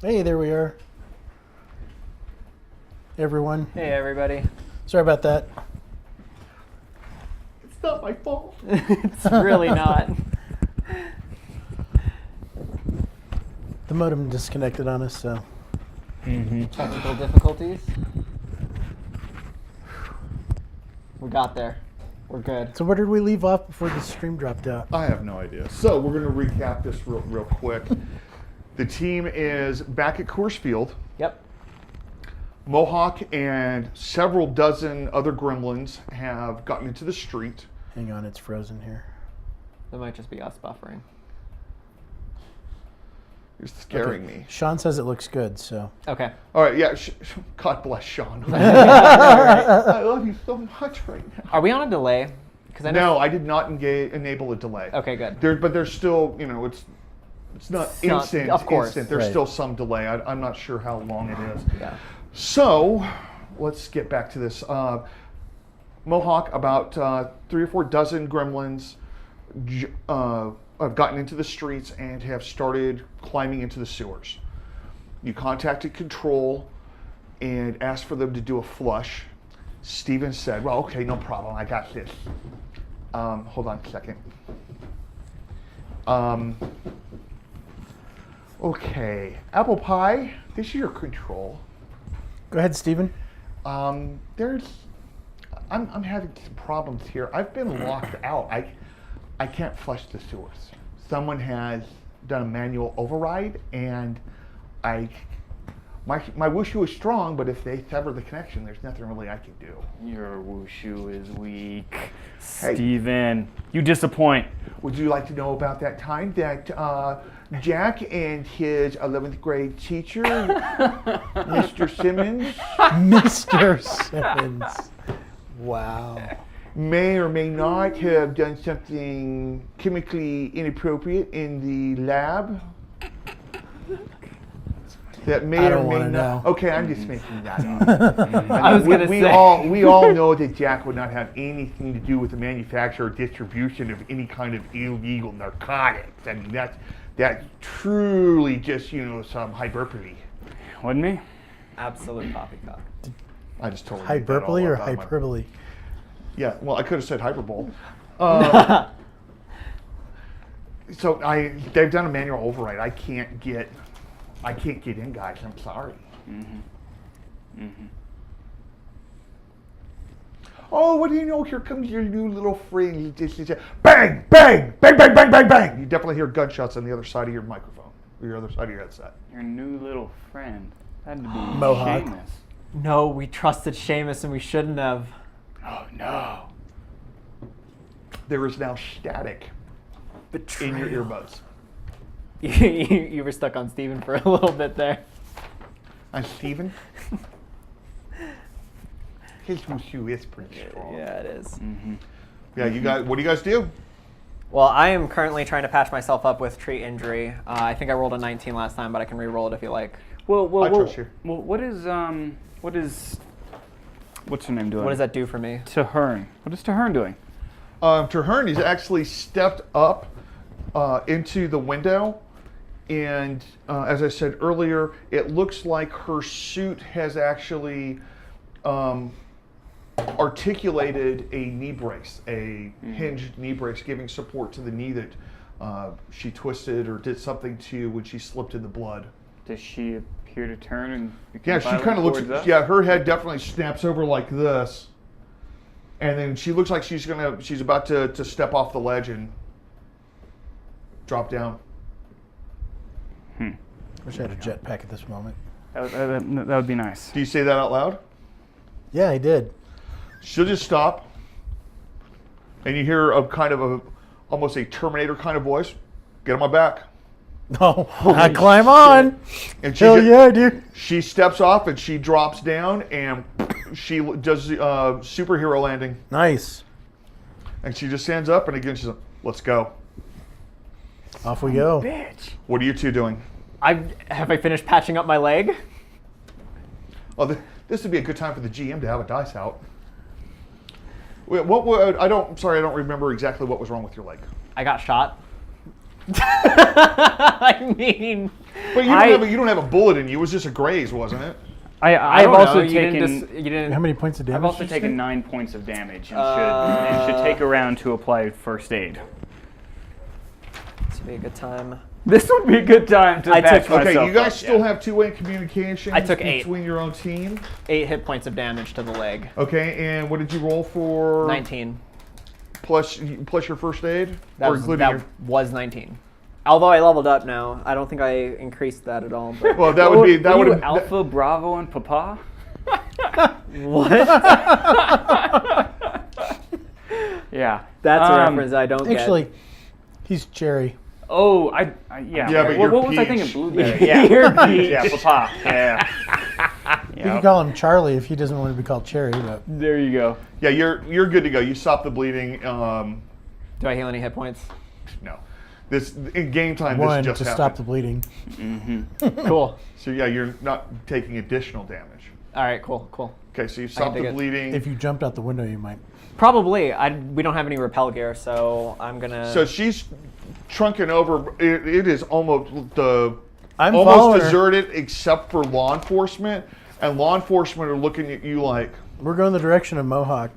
Hey, there we are. Everyone. Hey, everybody. Sorry about that. It's not my fault. It's really not. The modem disconnected on us, so. Technical difficulties. We got there. We're good. So where did we leave off before the stream dropped out? I have no idea. So we're going to recap this real quick. The team is back at Coors Field. Yep. Mohawk and several dozen other gremlins have gotten into the street. Hang on, it's frozen here. That might just be us buffering. You're scaring me. Sean says it looks good, so. Okay. All right, yeah. God bless Sean. I love you so much right now. Are we on a delay? Because No, I did not enable a delay. Okay, good. But there's still, it's not instant. Of course. Instant. There's Right. still some delay. I'm not sure how long it is. Yeah. So, let's get back to this. Mohawk, about 3 or 4 dozen gremlins have gotten into the streets and have started climbing into the sewers. You contacted Control and asked for them to do a flush. Steven said, well, okay, no problem, I got this. Hold on a second. Okay, Apple Pie, this is your Control. Go ahead, Steven. I'm having some problems here. I've been locked out. I can't flush the sewers. Someone has done a manual override, and my wushu is strong, but if they sever the connection, there's nothing really I can do. Your wushu is weak. Hey. Steven, you disappoint. Would you like to know about that time that Jack and his 11th grade teacher, Mr. Simmons, Mr. Simmons. Wow. may or may not have done something chemically inappropriate in the lab? That may I or don't may wanna not. know. Okay, I'm just making that up. I was gonna we say. we all know that Jack would not have anything to do with the manufacture or distribution of any kind of illegal narcotics. I mean, that's truly just some hyperbole. Wasn't me? Absolute poppycock. I just totally made that all Hyperbole or up out of my- hyperbole? Yeah, well, I could have said hyperbole. So they've done a manual override. I can't get in, guys. I'm sorry. Oh, what do you know? Here comes your new little friend. You just bang, bang, bang, bang, bang, bang, bang. You definitely hear gunshots on the other side of your microphone, or your other side of your headset. Your new little friend. That'd be Mohawk. Seamus. No, we trusted Seamus and we shouldn't have. Oh no. There is now static in your earbuds. You were stuck on Steven for a little bit there. I'm Steven. His wushu is pretty strong. Yeah, it is. Yeah, you guys. What do you guys do? Well, I am currently trying to patch myself up with tree injury. I think I rolled a 19 last time, but I can re-roll it if you like. Well, I trust you. Well, what's her name doing? What does that do for me? Tahern. What is Tahern doing? Tahern has actually stepped up into the window, and as I said earlier, it looks like her suit has actually articulated a knee brace, a hinged knee brace, giving support to the knee that she twisted or did something to when she slipped in the blood. Does she appear to turn and become Yeah, she violent kind of looks. towards us? Yeah, her head definitely snaps over like this, and then she looks like she's about to step off the ledge and drop down. Wish I had a jetpack at this moment. That would be nice. Do you say that out loud? Yeah, I did. She'll just stop, and you hear almost a Terminator kind of voice. Get on my back. Oh, I climb on. And she Hell yeah, dude. She steps off and she drops down and she does superhero landing. Nice. And she just stands up and again she's like, let's go. Off we go. Bitch. What are you two doing? Have I finished patching up my leg? Oh, this would be a good time for the GM to have a dice out. Wait, I don't remember exactly what was wrong with your leg. I got shot. I mean, But you don't have a bullet in you. It was just a graze, wasn't it? I've don't also know, taken. you didn't. How many points of damage? I've also did you taken say? 9 points of damage and should take a round to apply first aid. This would be a good time. This would be a good time to I patch took- myself Okay, you guys up, still yeah. have two-way communication I took 8. between your own team. 8 hit points of damage to the leg. Okay, and what did you roll for? 19. Plus your first aid, That, or was, including that your. was 19. Although I leveled up now, I don't think I increased that at all. But Well, that would be that Were would you have Alpha, Bravo, and Papa? what? Yeah. That's a reference I don't Actually, he's Cherry. Oh, yeah. Yeah, but what you're was I Peach. thinking? Blueberry. Yeah. You're Yeah, Papa. Yeah. You can call him Charlie if he doesn't want to be called Cherry. But There you go. Yeah, you're good to go. You stop the bleeding. Do I heal any hit points? No, this in game time. one this just to happened. stop the bleeding. Cool. So yeah, you're not taking additional damage. All right, cool. Okay, so you stop dig the it. bleeding. If you jumped out the window, you might. Probably. We don't have any repel gear, so I'm gonna. So she's trunking over. It is almost I'm following almost her. deserted, except for law enforcement, and law enforcement are looking at you like. We're going the direction of Mohawk.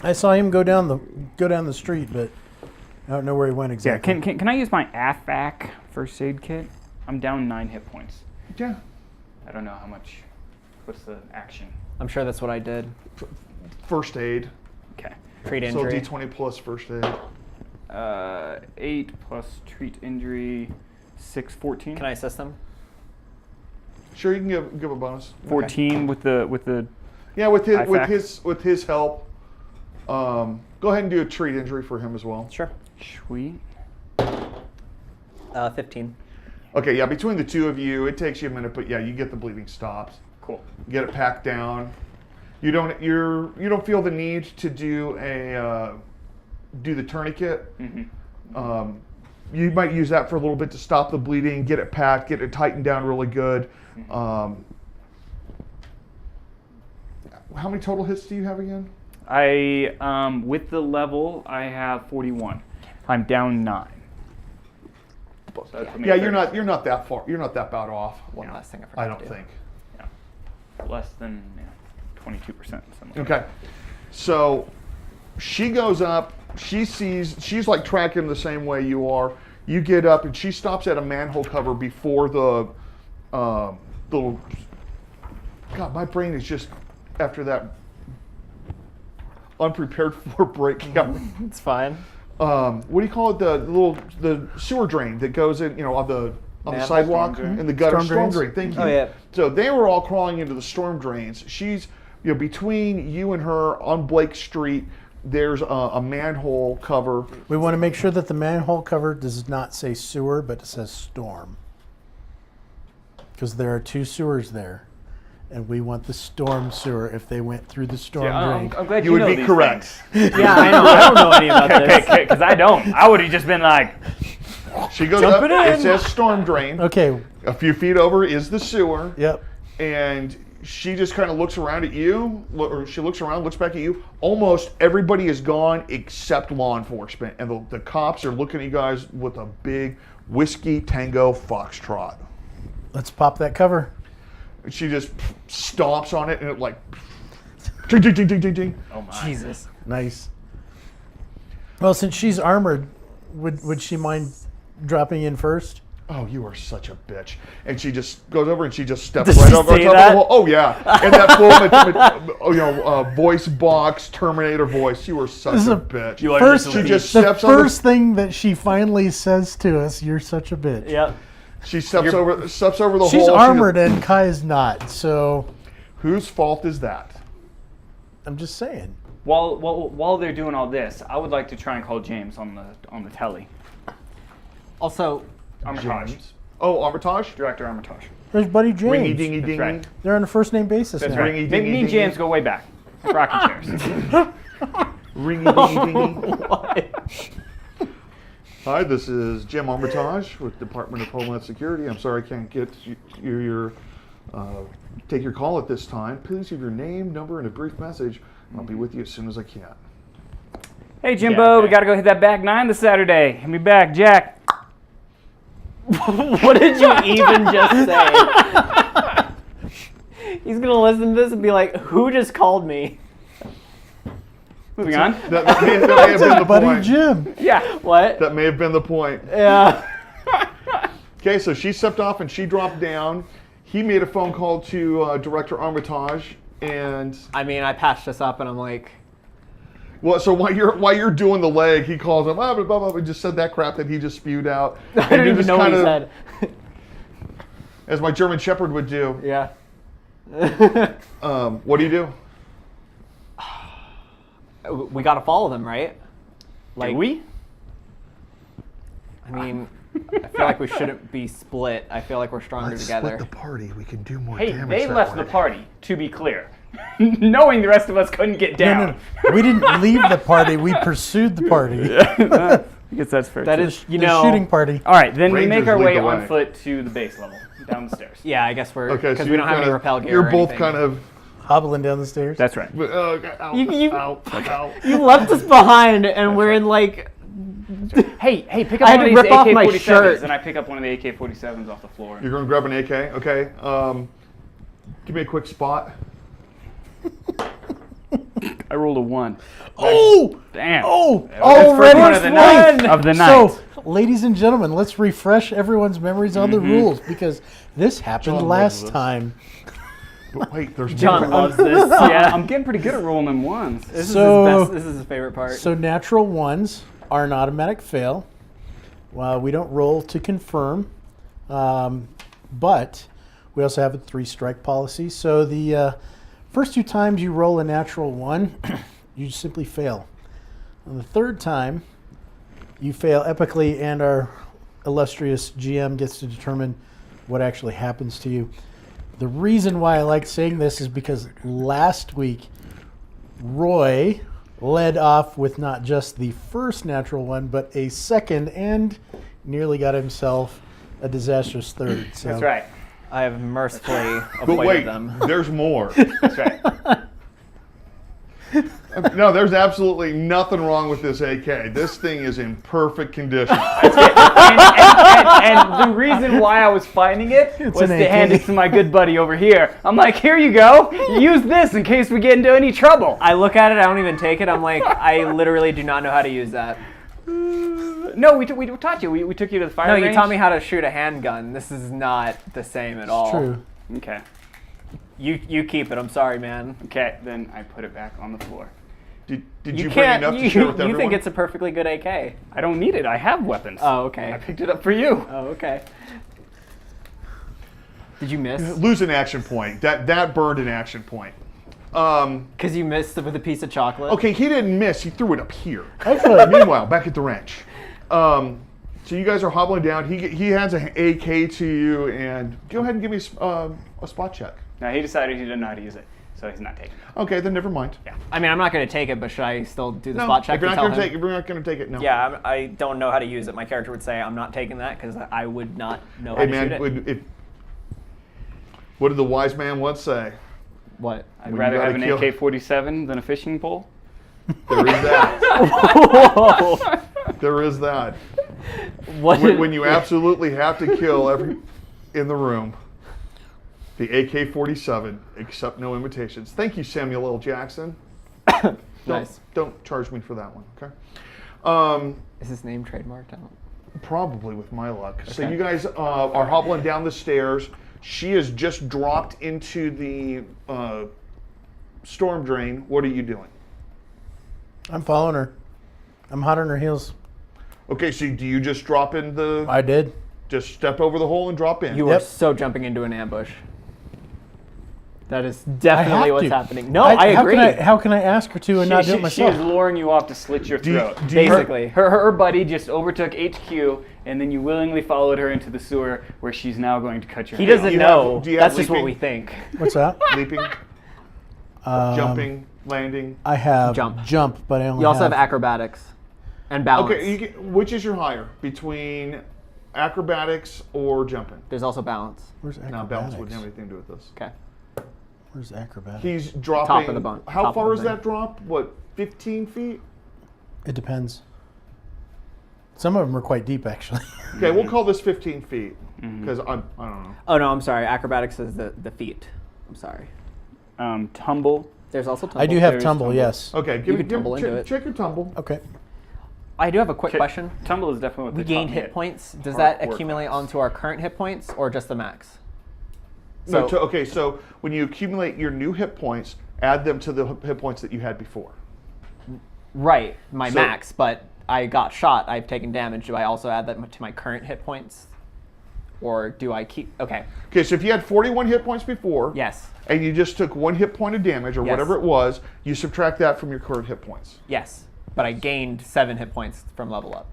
I saw him go down the street, but I don't know where he went Yeah. exactly. Can I use my AFAC first aid kit? I'm down 9 hit points. Yeah. I don't know how much. What's the action? I'm sure that's what I did. First aid. Okay. Treat So injury. D20 plus first aid. 8 plus treat injury, 6, 14. Can I assist them? Sure, you can give a bonus. 14 with the. Yeah, with IFAC. his help. Go ahead and do a treat injury for him as well. Sure. Sweet. 15. Okay, yeah, between the two of you, it takes you a minute, but yeah, you get the bleeding stops. Cool. Get it packed down. You don't feel the need to do the tourniquet. Mm-hmm. You might use that for a little bit to stop the bleeding, get it packed, get it tightened down really good. How many total hits do you have again? I with the level I have 41. I'm down 9. So that put me Yeah, at you're 30. not that far. You're not that bad off. One last thing I forgot I don't to do. think. Less than 22%. Something like that. Okay. So she goes up, she's like tracking the same way you are. You get up and she stops at a manhole cover before the little. God, my brain is just after that unprepared for break. Yeah. It's fine. What do you call it? The sewer drain that goes in, on the Manhole, sidewalk storm drain. in the gutter. Storm Storm drains? drain. Thank you. Oh, yeah. So they were all crawling into the storm drains. She's, between you and her on Blake Street, there's a manhole cover. We want to make sure that the manhole cover does not say sewer, but it says storm. Because there are 2 sewers there. And we want the storm sewer if they went through the storm drain. I'm glad You would know be these correct. things. Yeah, I know. I don't know any about this. Because I don't. I would have just been like, She goes Jumping up. in. It says storm drain. Okay, A few feet over is the sewer. yep. And she just kind of looks around at you, or she looks around, looks back at you. Almost everybody is gone except law enforcement. And the cops are looking at you guys with a big Whiskey Tango Foxtrot. Let's pop that cover. She just stomps on it and it like ding, ding, ding, ding, ding, ding. oh my. Jesus. Nice. Well, since she's armored, would she mind dropping in first? Oh, you are such a bitch. And she just goes over and she just steps Does right she over say top that? of the wall. Oh yeah. And that full voice box Terminator voice. You are such This is a a- bitch. You are First, just a she just The steps over. first thing that she finally says to us, "You're such a bitch." Yep. She steps over the She's hole. armored and Kai is not, so Whose fault is that? I'm just saying. While they're doing all this, I would like to try and call James on the telly. Also, Armitage. James. Oh, Armitage? Director Armitage. There's Buddy James. Ringy dingy That's dingy. right. They're on a first name basis That's now. right. Ringy Me dingy and dingy. James go way back. Like rocking chairs. Ringy dingy dingy. what? Hi, this is Jim Armitage with Department of Homeland Security. I'm sorry I can't get your take your call at this time. Please leave your name, number, and a brief message. I'll be with you as soon as I can. Hey Jimbo, Yeah, okay. we gotta go hit that back 9 this Saturday. Hit me back, Jack. What did you even just say? He's going to listen to this and be like, who just called me? Moving on. That may have been the Buddy point. Jim. Yeah. What? That may have been the point. Yeah. Okay, so she stepped off and she dropped down. He made a phone call to Director Armitage, and I mean, I patched this up and I'm like, well, so while you're doing the leg, he calls him, blah, blah, blah, blah, and just said that crap that he just spewed out. I don't even know what he said. As my German Shepherd would do. Yeah. What do you do? We got to follow them, right? Do we? I mean, I feel like we shouldn't be split. I feel like we're stronger together. Split the party. We can do more Hey, damage they that left way. the party, to be clear. Knowing the rest of us couldn't get down. No. We didn't leave the party. We pursued the party. I guess that's fair. That too. is, you The know. shooting party. All right, then we Rangers make our lead way the way. on foot to the base level, down the stairs. Yeah, I guess we're Okay, because so we don't have any rappel gear. You're or both anything. kind of. Hobbling down the stairs. That's right. Ow, You- ow, ow. You left us behind, and we're in like. Hey, pick up I had one to of these rip off my AK-47s, shirt. and I pick up one of the AK-47s off the floor. You're going to grab an AK? Okay. Give me a quick spot. I rolled a 1. Oh! Damn. Oh! That's first one of the night. Of the night. So, ladies and gentlemen, let's refresh everyone's memories on the rules because this happened John last loves this. time. But wait, there's John more. loves this. Yeah, I'm getting pretty good at rolling them ones. This So- is his best. This is his favorite part. So natural ones are an automatic fail. Well, we don't roll to confirm, but we also have a 3-strike policy. So the first 2 times you roll a natural 1, you simply fail. On the 3rd time, you fail epically, and our illustrious GM gets to determine what actually happens to you. The reason why I like saying this is because last week, Roy led off with not just the first natural 1, but a second, and nearly got himself a disastrous 3rd. So. That's right. I have mercifully But avoided wait, them. there's more. That's right. No, there's absolutely nothing wrong with this AK. This thing is in perfect condition. and the reason why I was finding it was an to AK. hand it to my good buddy over here. I'm like, here you go. Use this in case we get into any trouble. I look at it. I don't even take it. I'm like, I literally do not know how to use that. No, we taught you. We took you to the fire No, range. you taught me how to shoot a handgun. This is not the same at all. True. Okay. You keep it. I'm sorry, man. Okay, then I put it back on the floor. Did you You bring can't. enough to You, share with you everyone? think it's a perfectly good AK? I don't need it. I have weapons. Oh, okay. I picked it up for you. Oh, okay. Did you miss? Lose an action point. That burned an action point. Because you missed it with a piece of chocolate. Okay, he didn't miss. He threw it up here. Actually, Meanwhile, back at the ranch. So you guys are hobbling down. He hands an AK to you, and go ahead and give me a spot check. No, he decided he didn't know how to use it, so he's not taking it. Okay, then never mind. Yeah. I mean, I'm not going to take it, but should I still do the No, spot check if you're to not tell going to him? take, if you're not going to take it, no. Yeah, I don't know how to use it. My character would say I'm not taking that because I would not know how Hey to man, shoot it. what did the wise man once say? What? I'd When rather you have an gotta AK-47 than a fishing pole. There is that. Whoa! There is that. What? When you absolutely have to kill every in the room, the AK-47, accept no invitations. Thank you, Samuel L. Jackson. Nice. Don't charge me for that one, okay? Is his name trademarked out? Probably with my luck. So Okay. you guys are hobbling down the stairs. She has just dropped into the storm drain. What are you doing? I'm following her. I'm hot on her heels. Okay, so do you just drop in the... I did. just step over the hole and drop in? You Yep. are so jumping into an ambush. That is I definitely have what's to. happening. No, I agree. How can I ask her to and not do it She myself? is luring you off to slit your Do you- throat. do you- Basically. Her buddy just overtook HQ, and then you willingly followed her into the sewer, where she's now going to cut your He head doesn't you know. have- do you have That's just what leaping? we think. What's that? Leaping, jumping, landing. I have Jump. but I only You also have acrobatics and balance. Okay, which is your higher? Between acrobatics or jumping? There's also balance. Where's acrobatics? No, balance wouldn't have anything to do with this. Okay. Where's acrobatics? He's dropping. of the bun- How top of far the is thing. that drop? What, 15 feet? It depends. Some of them are quite deep, actually. Okay, we'll call this 15 feet because I don't know. Oh no, I'm sorry. Acrobatics is the feet. I'm sorry. Tumble. There's also tumble. I do have There is tumble, tumble. yes. Okay, You could tumble into it. check your tumble. Okay. I do have a quick question. Tumble is definitely what We they taught gained me hit at points. Does hard that work accumulate class. onto our current hit points or just the max? No, So- okay, so when you accumulate your new hit points, add them to the hit points that you had before. Right, my So- max, but I got shot. I've taken damage. Do I also add that to my current hit points? Or do I keep... Okay, Okay, so if you had 41 hit points before, yes, and you just took 1 hit point of damage or Yes. whatever it was, you subtract that from your current hit points. yes. But I gained 7 hit points from level up.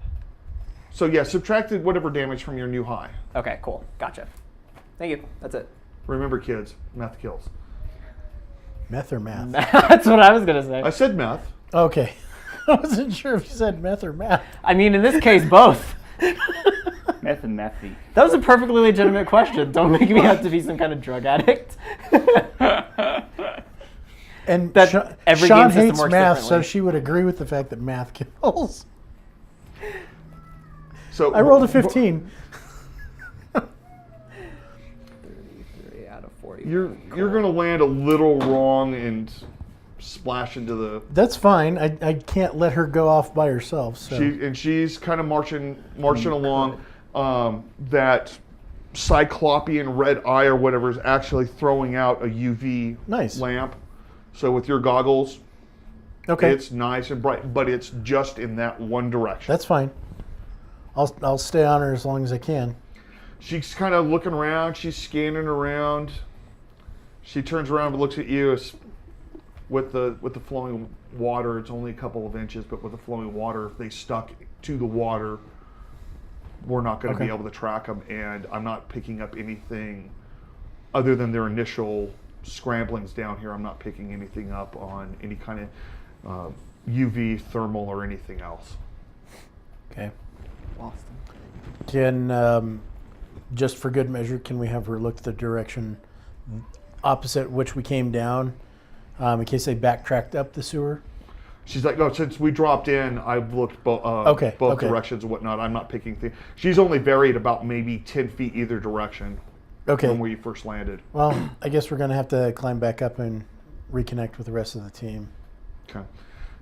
So yeah, subtracted whatever damage from your new high. Okay, cool. Gotcha. Thank you. That's it. Remember, kids, math kills. Meth or math? That's what I was going to say. I said math. Okay. I wasn't sure if you said meth or math. I mean, in this case, both. Meth and methy. That was a perfectly legitimate question. Don't make me have to be some kind of drug addict. And That every Sean game system hates works math, so differently. she would agree with the fact that math kills. So I rolled a 15. 33 out of 40. You're going to land a little wrong and splash into the. That's fine. I can't let her go off by herself. So She's kind of marching along. That cyclopean red eye or whatever is actually throwing out a UV Nice. lamp. So with your goggles, okay, it's nice and bright, but it's just in that one direction. that's fine. I'll stay on her as long as I can. She's kind of looking around. She's scanning around. She turns around and looks at you with the flowing water. It's only a couple of inches, but with the flowing water, if they stuck to the water, we're not going to Okay. be able to track them. And I'm not picking up anything other than their initial scramblings down here. I'm not picking anything up on any kind of UV, thermal, or anything else. Okay. Lost him. Can just for good measure, can we have her look the direction opposite which we came down, in case they backtracked up the sewer? She's like, no, since we dropped in, I've looked both Okay. directions and whatnot. I'm not picking things. She's only varied about maybe 10 feet either direction Okay. from where you first landed. Well, I guess we're gonna have to climb back up and reconnect with the rest of the team. Okay.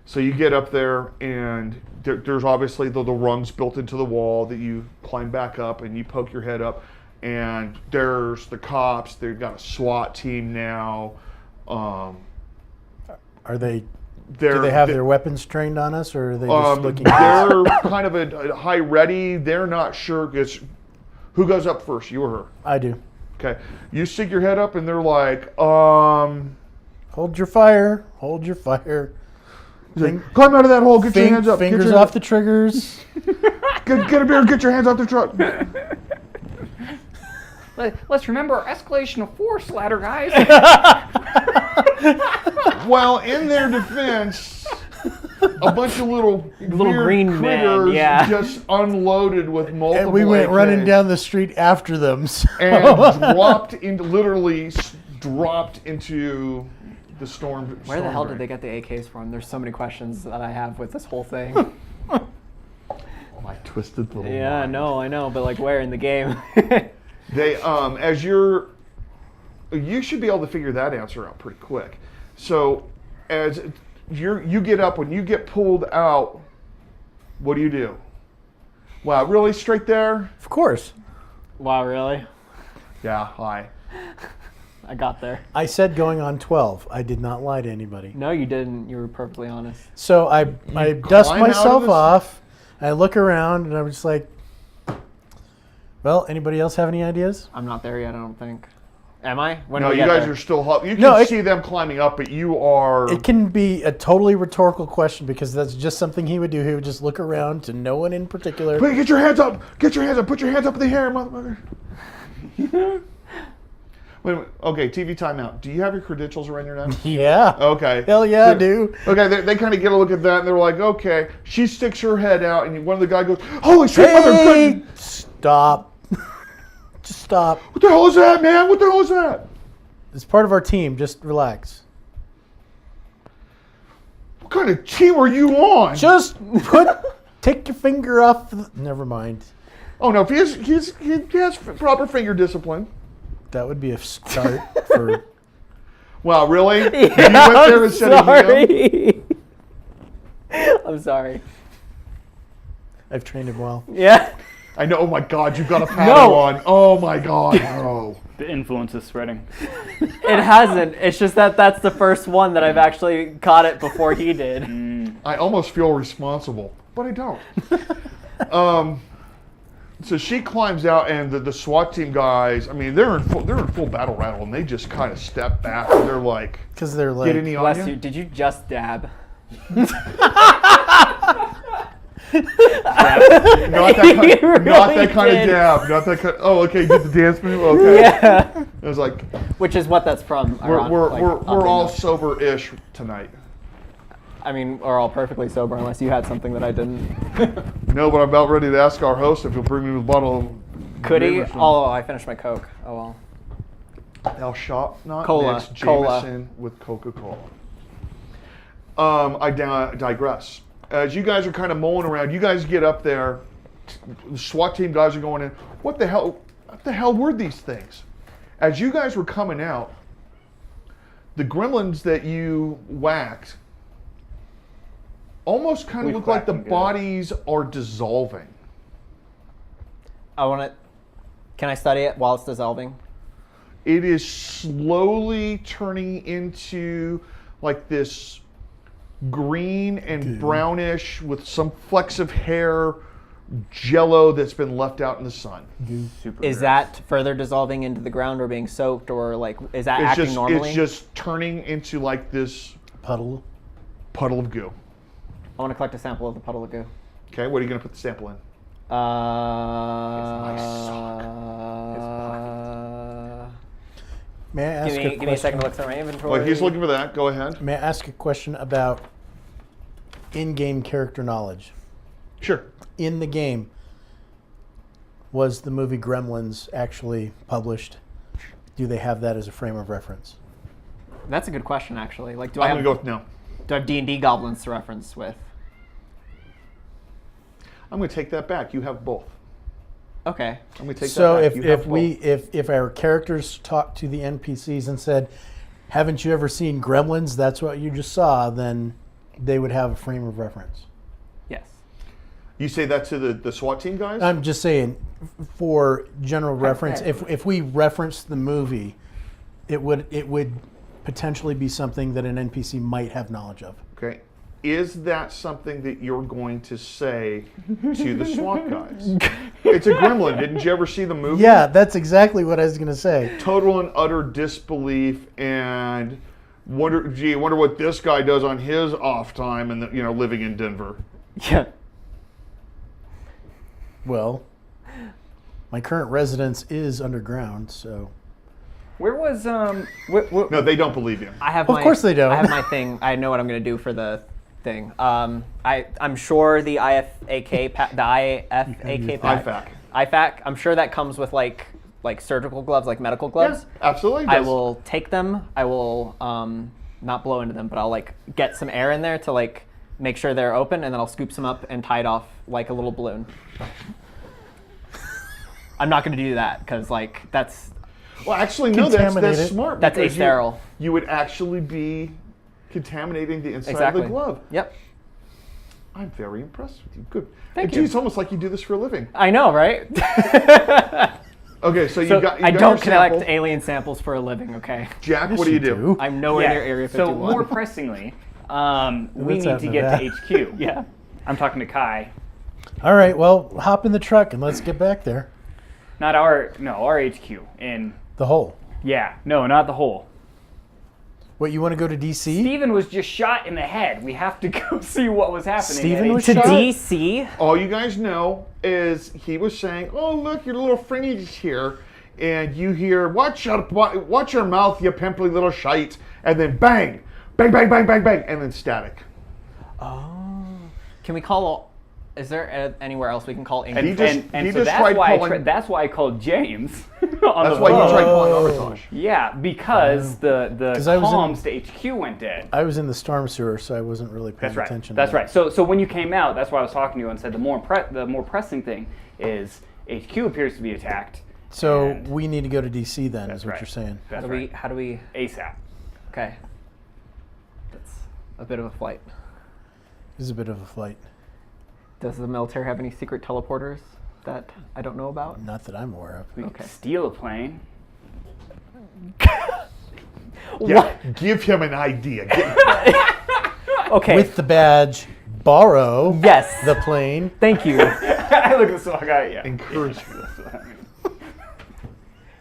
So you get up there, and there's obviously the rungs built into the wall that you climb back up, and you poke your head up, and there's the cops. They've got a SWAT team now. Are they? They're, Do they have their weapons trained on us, or are they just looking? They're kind of a high ready. They're not sure. Who goes up first, you or her? I do. Okay. You stick your head up, and they're like, Hold your fire. Hold your fire. climb out of that hole. Get your hands up. Fingers get your, off the triggers. Get a beer. Get your hands off the truck. Let's remember our escalation of force ladder, guys. Well, in their defense, a bunch of little weird green men, critters yeah. just unloaded with multiple. And we went running AKs down the street after them. So. and literally dropped into the storm. Where the storm hell drain. did they get the AKs from? There's so many questions that I have with this whole thing. My twisted little. Yeah, mind. I know, but like where in the game? They you should be able to figure that answer out pretty quick. So as you get up, when you get pulled out, what do? Wow, really straight there? Of course. Wow, really? Yeah, hi. I got there. I said going on 12. I did not lie to anybody. No, you didn't. You were perfectly honest. So I dust climb out of myself this- off. I look around and I'm just like, well, anybody else have any ideas? I'm not there yet, I don't think. Am I? When No, do we you get guys there? are still. You can No, see them climbing up, but you are. It can be a totally rhetorical question because that's just something he would do. He would just look around to no one in particular. Wait, get your hands up! Get your hands up! Put your hands up in the air, motherfucker! Wait a minute. Okay, TV timeout. Do you have your credentials around your neck? Yeah. Okay. Hell yeah, I do. Okay, they kind of get a look at that, and they're like, okay. She sticks her head out, and one of the guys goes, holy shit, mother! Hey, stop. Just stop. What the hell is that, man? What the hell is that? It's part of our team. Just relax. What kind of team are you on? Just put take your finger off. Never mind. Oh no, if he has proper finger discipline. That would be a start for. Wow, really? You went Yeah, there I'm instead of him? sorry. I'm sorry. I've trained him well. Yeah. I know. Oh my God, you've got a Padawan. Oh my God, no. The influence is spreading. It hasn't. It's just that's the first one that I've actually caught it before he did. I almost feel responsible, but I don't. So she climbs out, and the SWAT team guys. I mean, they're in full battle rattle, and they just kind of step back, and they're like, Because they're like. "Get any on Bless you?" you. Did you just dab? Not that kind of did. dab. Not that kind. Oh, okay. Did the dance move? Okay. Yeah. It was like Which is what that's from. we're all sober-ish tonight. I mean, we're all perfectly sober unless you had something that I didn't. No, but I'm about ready to ask our host if he'll bring me a bottle of. Could he? Jameson. Oh, I finished my Coke. Oh well. Thou shalt not Cola. mix Cola. Jameson with Coca-Cola. I digress. As you guys are kind of mulling around, you guys get up there. The SWAT team guys are going in. What the hell were these things? As you guys were coming out, the gremlins that you whacked almost kind of We've look like whacked the them good. bodies are dissolving. I want to. Can I study it while it's dissolving? It is slowly turning into like this green and brownish with some flecks of hair jello that's been left out in the sun. Super Is gross. that further dissolving into the ground or being soaked, or like is that It's acting just normally? it's just turning into like this Puddle. puddle of goo. I want to collect a sample of the puddle of goo. Okay, what are you gonna put the sample in? May I ask Give a me a question? second to look through my inventory. Well, he's looking for that. Go ahead. May I ask a question about in-game character knowledge? Sure. In the game, was the movie Gremlins actually published? Do they have that as a frame of reference? That's a good question, actually. Like, do I'm I gonna go have with no. do I have D&D goblins to reference with? I'm gonna take that back. You have both. Okay. I'm gonna take So that back. You have if our characters talked to the NPCs and said, "Haven't you ever seen Gremlins? That's what you just saw," then they would have a frame of reference. Yes. You say that to the SWAT team guys? I'm just saying, for general reference, if we reference the movie, it would potentially be something that an NPC might have knowledge of. Okay. Is that something that you're going to say to the SWAT guys? It's a gremlin. Didn't you ever see the movie? Yeah, that's exactly what I was going to say. Total and utter disbelief and wonder what this guy does on his off time and living in Denver. Yeah. Well, my current residence is underground, so Where was No, they don't believe you. I have Of my, course they don't. I have my thing. I know what I'm going to do for the thing. I'm sure the IFAK pack, IFAK. IFAK. I'm sure that comes with like surgical gloves, like medical gloves. Absolutely. I does. will take them. I will not blow into them, but I'll like get some air in there to like make sure they're open, and then I'll scoop some up and tie it off like a little balloon. I'm not going to do that because like that's Well, actually, no. Contaminate That's it. smart. That's because asterile. You would actually be contaminating the inside exactly of the glove. Yep. I'm very impressed with you. Good. Thank Gee, you. it's almost like you do this for a living. I know, right? Okay, so So you got. I your don't sample. collect alien samples for a living. Okay. Jack, Yes, what do you you do? do. I'm nowhere near Area 51. So more pressingly, we What's need to get happening to HQ. Yeah. I'm talking to Kai. all right. Well, hop in the truck and let's get back there. Not our HQ. And The hole. yeah, no, not the hole. What, you want to go to DC? Steven was just shot in the head. We have to go see what was happening. Steven at was To HQ. shot? DC. All you guys know is he was saying, "Oh, look, your little fringy's here," and you hear, watch your mouth, you pimply little shite," and then bang, bang, bang, bang, bang, bang, and then static. Oh. Can we call? Is there anywhere else we can call? He England? just- And he so just that's tried why calling- that's why I called James. That's why he tried calling Armitage. Yeah, because the 'Cause I was in- comms to HQ went dead. I was in the storm sewer, so I wasn't really paying That's right. attention. That's to right. So when you came out, that's why I was talking to you and said the more pressing thing is HQ appears to be attacked. So and we need to go to DC then, That's is what right. you're saying. That's How do we? ASAP. Okay. That's a bit of a flight. This is a bit of a flight. Does the military have any secret teleporters that I don't know about? Not that I'm aware of. We Okay. could steal a plane. Yeah, give him an idea. Okay. With the badge, borrow Yes. the plane. Thank you. I look at this one guy. Yeah. Encourage you.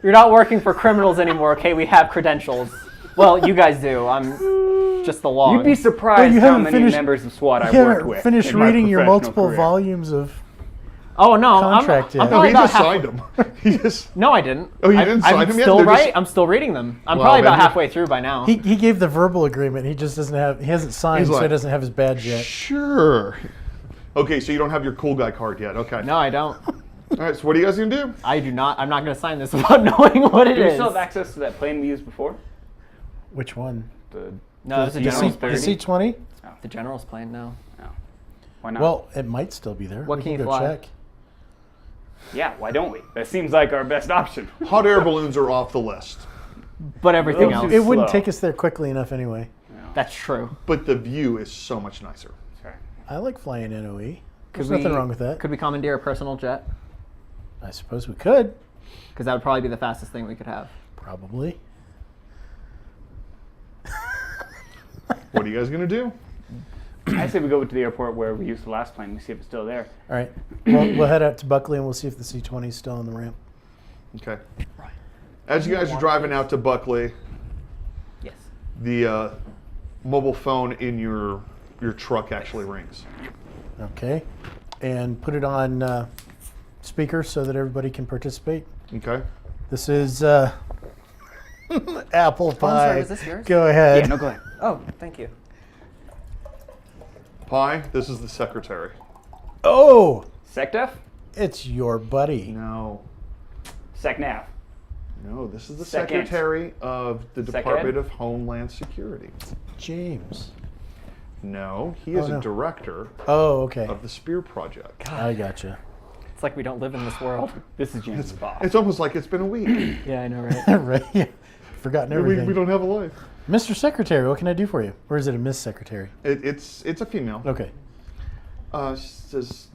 You're not working for criminals anymore, okay? We have credentials. Well, you guys do. I'm just the law. You'd be surprised you how haven't many finished- members of SWAT I've You worked haven't with. finished in my reading your professional multiple career. volumes of. Oh no, Contract, I'm yeah. No, probably he about just halfway. signed him. He just. No, I didn't. Oh, you didn't sign I'm them yet? still They're just- I'm still reading them. I'm Well, probably about then- halfway through by now. He gave the verbal agreement. He just doesn't have. He hasn't signed, He's so he like, doesn't have his badge yet. Sure. Okay, so you don't have your cool guy card yet. Okay. No, I don't. All right, so what are you guys going to do? I do not. I'm not going to sign this without knowing what it Do we is. still have access to that plane we used before? Which one? No, it's a The general's C- plane. the C-20? The general's plane. No. No. Why not? Well, it might still be there. What We can you go fly? check. yeah, why don't we? That seems like our best option. Hot air balloons are off the list, But everything Those else. two- It wouldn't slow. take us there quickly enough anyway. That's true. but the view is so much nicer. Sorry. I like flying NOE. There's Could nothing we- wrong with that. Could we commandeer a personal jet? I suppose we could. Because that would probably be the fastest thing we could have. Probably. What are you guys going to do? I say we go to the airport where we used the last plane. We see if it's still there. All right. We'll head out to Buckley and we'll see if the C-20 is still on the ramp. Okay. As you guys are driving out to Buckley, Yes. the mobile phone in your truck actually rings. Okay. And put it on speaker so that everybody can participate. Okay. This is apple pie. sorry, was this yours? Go ahead. Yeah, no, go ahead. Oh, thank you. Pi, this is the secretary. Oh, SecDef? it's your buddy. No. SecNav. No, this is the Second. secretary of the Second. Department of Homeland Security. James. No, he is Oh, no. a director Oh, okay. of the Spear Project. I gotcha. It's like we don't live in this world. This is James' boss. It's almost like it's been a week. Yeah, I know, right? Right. Yeah. Forgotten everything. we don't have a life. Mr. Secretary, what can I do for you? Or is it a Miss Secretary? It's a female. Okay. Says,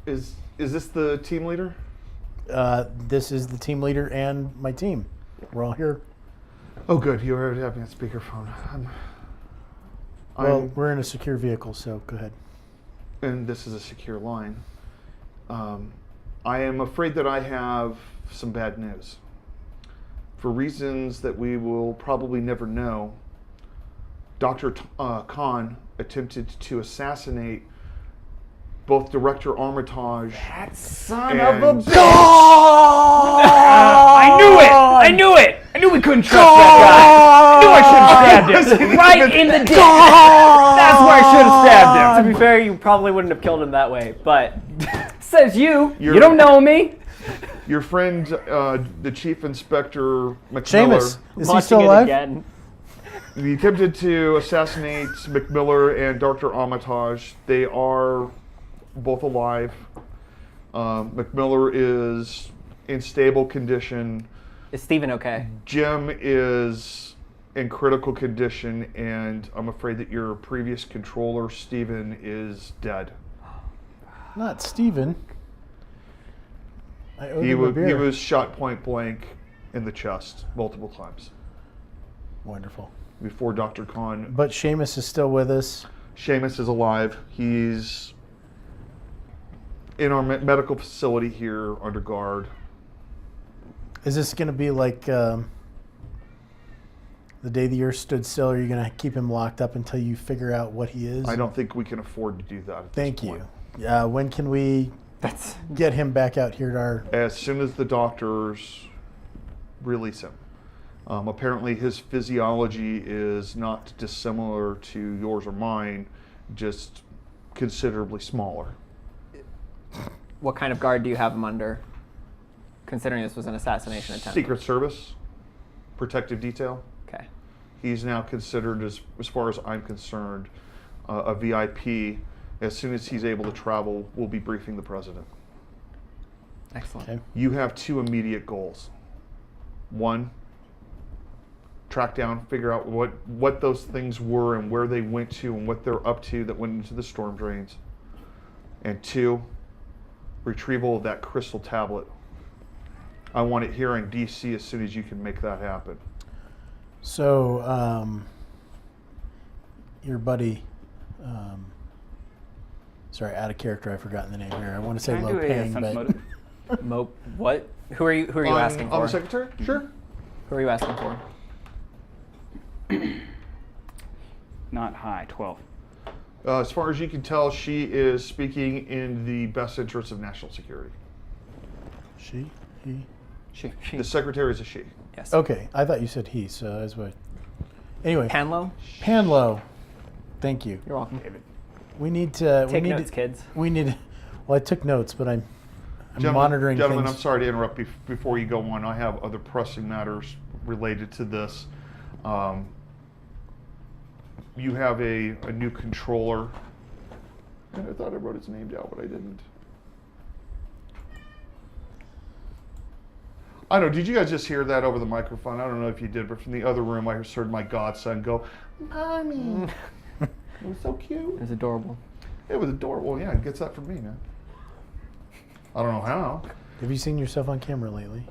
is this the team leader? This is the team leader and my team. We're all here. Oh, good. You already have me on speakerphone. Well, we're in a secure vehicle, so go ahead. And this is a secure line. I am afraid that I have some bad news. For reasons that we will probably never know, Dr. Khan attempted to assassinate both Director Armitage. That son And- of a bitch! I knew it! I knew it! I knew we couldn't trust that guy. I knew I should have stabbed him. Right in the dick. That's where I should have stabbed To him. be fair, you probably wouldn't have killed him that way, but says you. You're- You don't know me. Your friend, the Chief Inspector McMillan, Seamus, is he Watching still it alive? again. he attempted to assassinate McMillan and Dr. Armitage. They are both alive. McMillan is in stable condition. Is Steven okay? Jim is in critical condition, and I'm afraid that your previous controller, Steven, is dead. Not Steven. I owed He him a beer. was shot point blank in the chest multiple times Wonderful. before Dr. Khan. But Seamus is still with us. Seamus is alive. He's in our medical facility here under guard. Is this going to be like the day the earth stood still? Or are you going to keep him locked up until you figure out what he is? I don't think we can afford to do that at Thank this point. you. When can we That's get him back out here to our... As soon as the doctors release him. Apparently his physiology is not dissimilar to yours or mine, just considerably smaller. what kind of guard do you have him under? considering this was an assassination attempt. Secret Service, protective detail. Okay. He's now considered, as far as I'm concerned, a VIP. As soon as he's able to travel, we'll be briefing the president. Excellent. Okay. You have two immediate goals. One, track down, figure out what those things were and where they went to and what they're up to that went into the storm drains. And two, retrieval of that crystal tablet. I want it here in DC as soon as you can make that happen. So, your buddy, sorry, out of character, I've forgotten the name here. I want to say Can I do a Lopang, sense but motive? What? Who are you asking for? On the secretary? Sure. Who are you asking for? Not high, 12. As far as you can tell, she is speaking in the best interest of national security. she, he. She. The secretary is a she. Yes. Okay, I thought you said he, so that's why. Anyway, Panlo. Panlo, thank you. You're welcome. David. We need to. Take we need notes, to, kids. We need. Well, I took notes, but I'm Gentlemen, monitoring Gentlemen, things. I'm sorry to interrupt before you go on. I have other pressing matters related to this. You have a new controller. And I thought I wrote his name down, but I didn't. I don't know. Did you guys just hear that over the microphone? I don't know if you did, but from the other room, I just heard my godson go, "Mommy." It was so cute. It was adorable. It was adorable. Yeah, it gets that from me, man. I don't know how. Have you seen yourself on camera lately?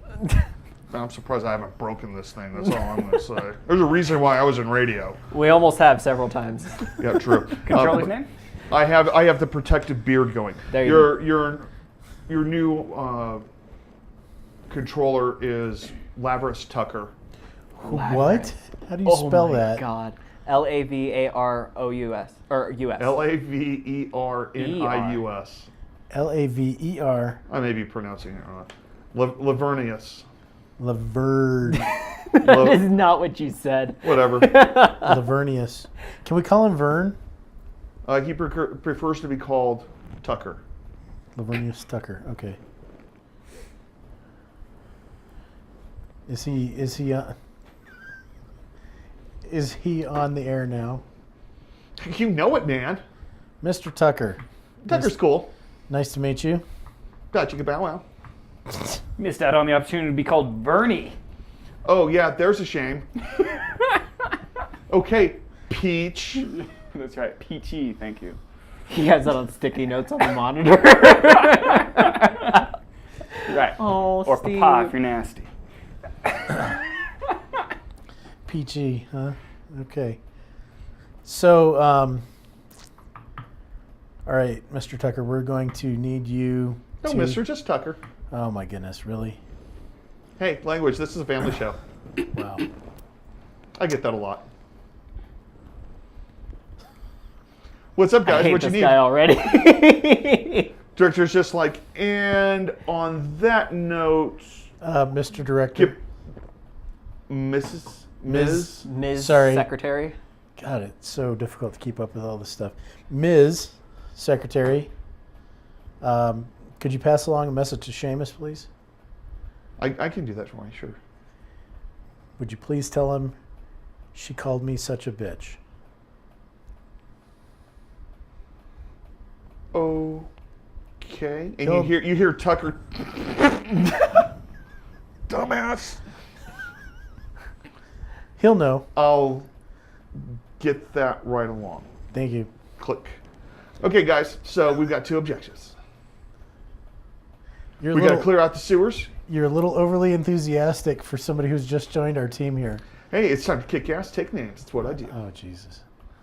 I'm surprised I haven't broken this thing. That's all I'm going to say. There's a reason why I was in radio. We almost have several times. Yeah, true. Controller's name? I have the protective beard going. There you go. Your new controller is Lavris Tucker. What? How do you Oh spell my that? God. Lavarous or US. Lavernius. Laver. I may be pronouncing it wrong. Lavernius. Laverne. That is not what you said. Whatever. Lavernius. Can we call him Vern? He prefers to be called Tucker. Lavernius Tucker. Okay. Is he on the air now? You know it, man. Mr. Tucker. Tucker's cool. Nice to meet you. Got you, bow wow. Missed out on the opportunity to be called Vernie. Oh yeah, there's a shame. Okay, Peach. That's right, Peachy, thank you. He has that on sticky notes on the monitor. Right. Oh, or Steve. Papa if you're nasty. Peachy, huh? Okay. So, all right, Mr. Tucker, we're going to need you No, to... mister, just Tucker. Oh, my goodness, really? Hey, language, this is a family show. Wow. I get that a lot. What's up, guys? I hate What you this need? guy already. Director's just like, and on that note, Mr. Director. get Ms. Ms. Sorry. Secretary. God, it's so difficult to keep up with all this stuff. Ms. Secretary, could you pass along a message to Seamus, please? I can do that for you, sure. Would you please tell him she called me such a bitch? Okay. And Go. you hear Tucker. Dumbass. He'll know. I'll get that right along. Thank you. Click. Okay, guys. So we've got two objectives. You're We got to clear out the sewers. You're a little overly enthusiastic for somebody who's just joined our team here. Hey, it's time to kick ass, take names. That's what I do. Oh, Jesus.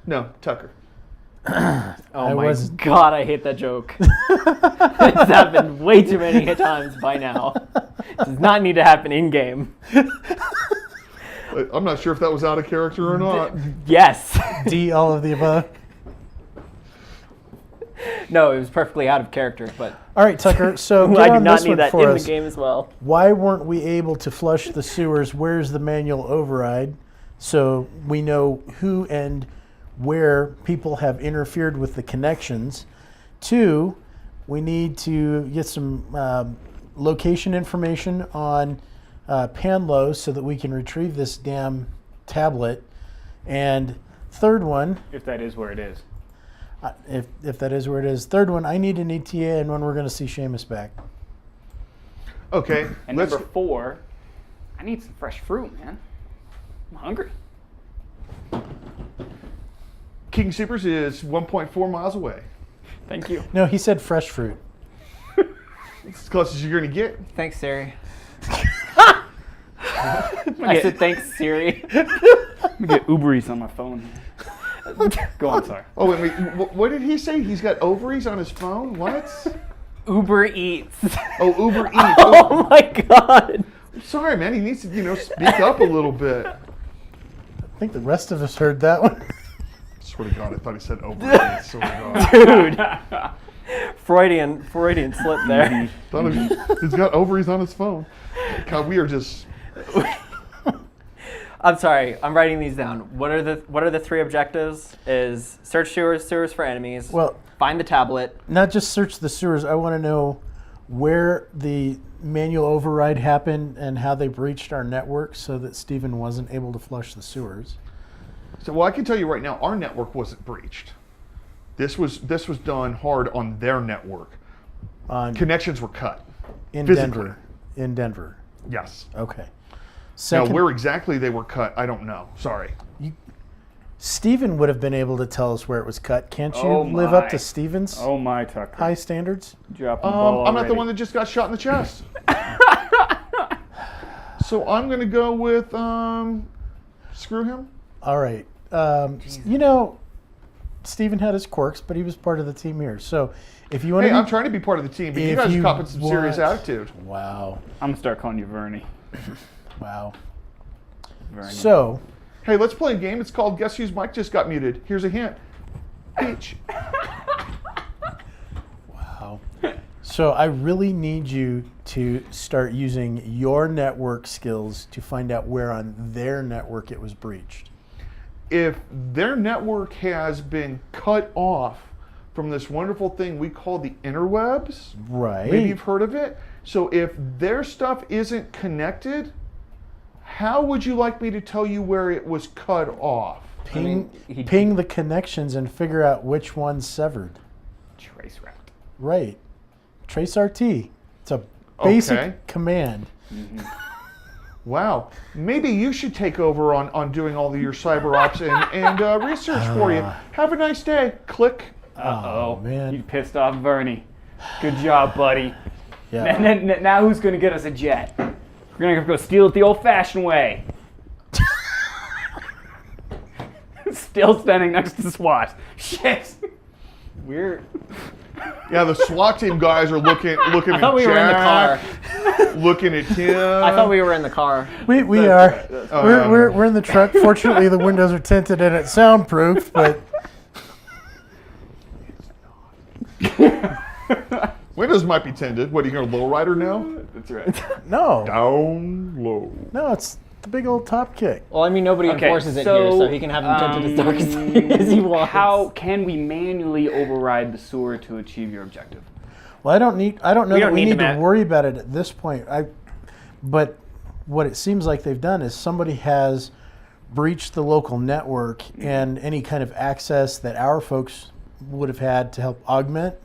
No, Tucker. Oh I my was- God, I hate that joke. It's happened way too many times by now. It does not need to happen in game. I'm not sure if that was out of character or not. Yes. D, all of the above. No, it was perfectly out of character, but All right, Tucker. So I get do on not this need one that for in us. the game as well. Why weren't we able to flush the sewers? Where's the manual override? So we know who and where people have interfered with the connections. 2, we need to get some location information on Panlo so that we can retrieve this damn tablet. And third one, If that is where it is. if that is where it is. Third one, I need an ETA and when we're going to see Seamus back. Okay. And let's, number 4, I need some fresh fruit, man. I'm hungry. King Supers is 1.4 miles away. Thank you. No, he said fresh fruit. It's as close as you're going to get. Thanks, Siri. I said thanks, Siri. Let me get Uber Eats on my phone. Go on, sorry. Oh, wait. What did he say? He's got ovaries on his phone? What? Uber Eats. Oh, Uber Eats. Oh my God. Sorry, man. He needs to, speak up a little bit. I think the rest of us heard that one. Swear to God, I thought he said Uber Eats. Swear to God. Dude. Freudian slip there. Thought he's got ovaries on his phone. God, we are just... I'm sorry. I'm writing these down. What are the 3 objectives? Is search sewers for enemies. Well, Find the tablet. not just search the sewers. I want to know where the manual override happened and how they breached our network so that Steven wasn't able to flush the sewers. So, well, I can tell you right now, our network wasn't breached. This was done hard on their network. Connections were cut. In physically. Denver. In Denver. Yes. Okay. Now, Second, where exactly they were cut, I don't know. Sorry. Steven would have been able to tell us where it was cut. Can't you Oh live up my. to Steven's Oh my, Tucker. high standards? Dropping the ball I'm not the already. one that just got shot in the chest. So I'm going to go with screw him. All right. Steven had his quirks, but he was part of the team here. So if you want Hey, to I'm trying to be part of the team, but you if guys are you copping some serious want- attitude. Wow. I'm going to start calling you Vernie. Wow. Vernie. So, Hey, let's play a game. It's called Guess Whose Mic Just Got Muted. Here's a hint. Peach. wow. So I really need you to start using your network skills to find out where on their network it was breached. If their network has been cut off from this wonderful thing we call the interwebs, Right. maybe you've heard of it. So if their stuff isn't connected, how would you like me to tell you where it was cut off? Ping the connections and figure out which one's severed. Trace route. Right. Trace RT. It's a basic Okay. command. Wow. Maybe you should take over on doing all of your cyber ops and research for you. Have a nice day. Click. Uh-oh. man. You pissed off Vernie. Good job, buddy. Yeah. Now who's going to get us a jet? We're going to go steal it the old-fashioned way. Still standing next to SWAT. Shit. We're... Yeah, the SWAT team guys are looking I at thought we were in the car. Jack, looking at Tim. I thought we were in the car. We are. right. We're in the truck. Fortunately, the windows are tinted and it's soundproof, but Windows might be tinted. What, are you going to lowrider now? That's right. no. Down low. No, it's the big old top kick. Well, I mean, nobody Okay, enforces it here, so he can have them tinted as dark as he wants. How can we manually override the sewer to achieve your objective? Well, I don't know that don't we need need to to worry about it at this point. But what it seems like they've done is somebody has breached the local network and any kind of access that our folks would have had to help augment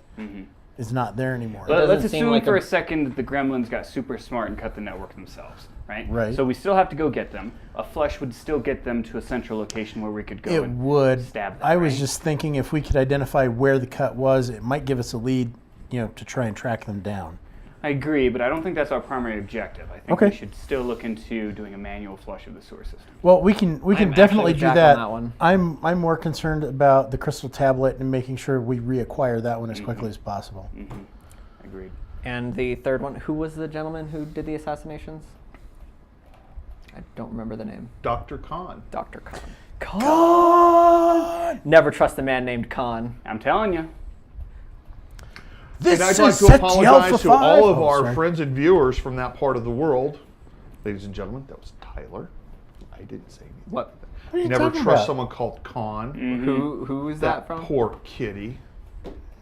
is not there anymore. doesn't Let's seem assume like for a- a second that the gremlins got super smart and cut the network themselves, right? Right. So we still have to go get them. A flush would still get them to a central location where we could go It and would. stab them, I was right? just thinking if we could identify where the cut was, it might give us a lead, to try and track them down. I agree, but I don't think that's our primary objective. I think Okay. we should still look into doing a manual flush of the sewer system. Well, we can I'm definitely actually do with Jack that. on that one. I'm more concerned about the crystal tablet and making sure we reacquire that one as quickly as possible. Agreed. And the third one, who was the gentleman who did the assassinations? I don't remember the name. Dr. Khan. Dr. Khan. Khan! Never trust a man named Khan. I'm telling you. This And I'd is like to Set the apologize Alpha to 5. all of Oh, our sorry. friends and viewers from that part of the world. Ladies and gentlemen, that was Tyler. I didn't say anything. What? What are you Never talking trust about? someone called Khan. Who is that from? Poor kitty.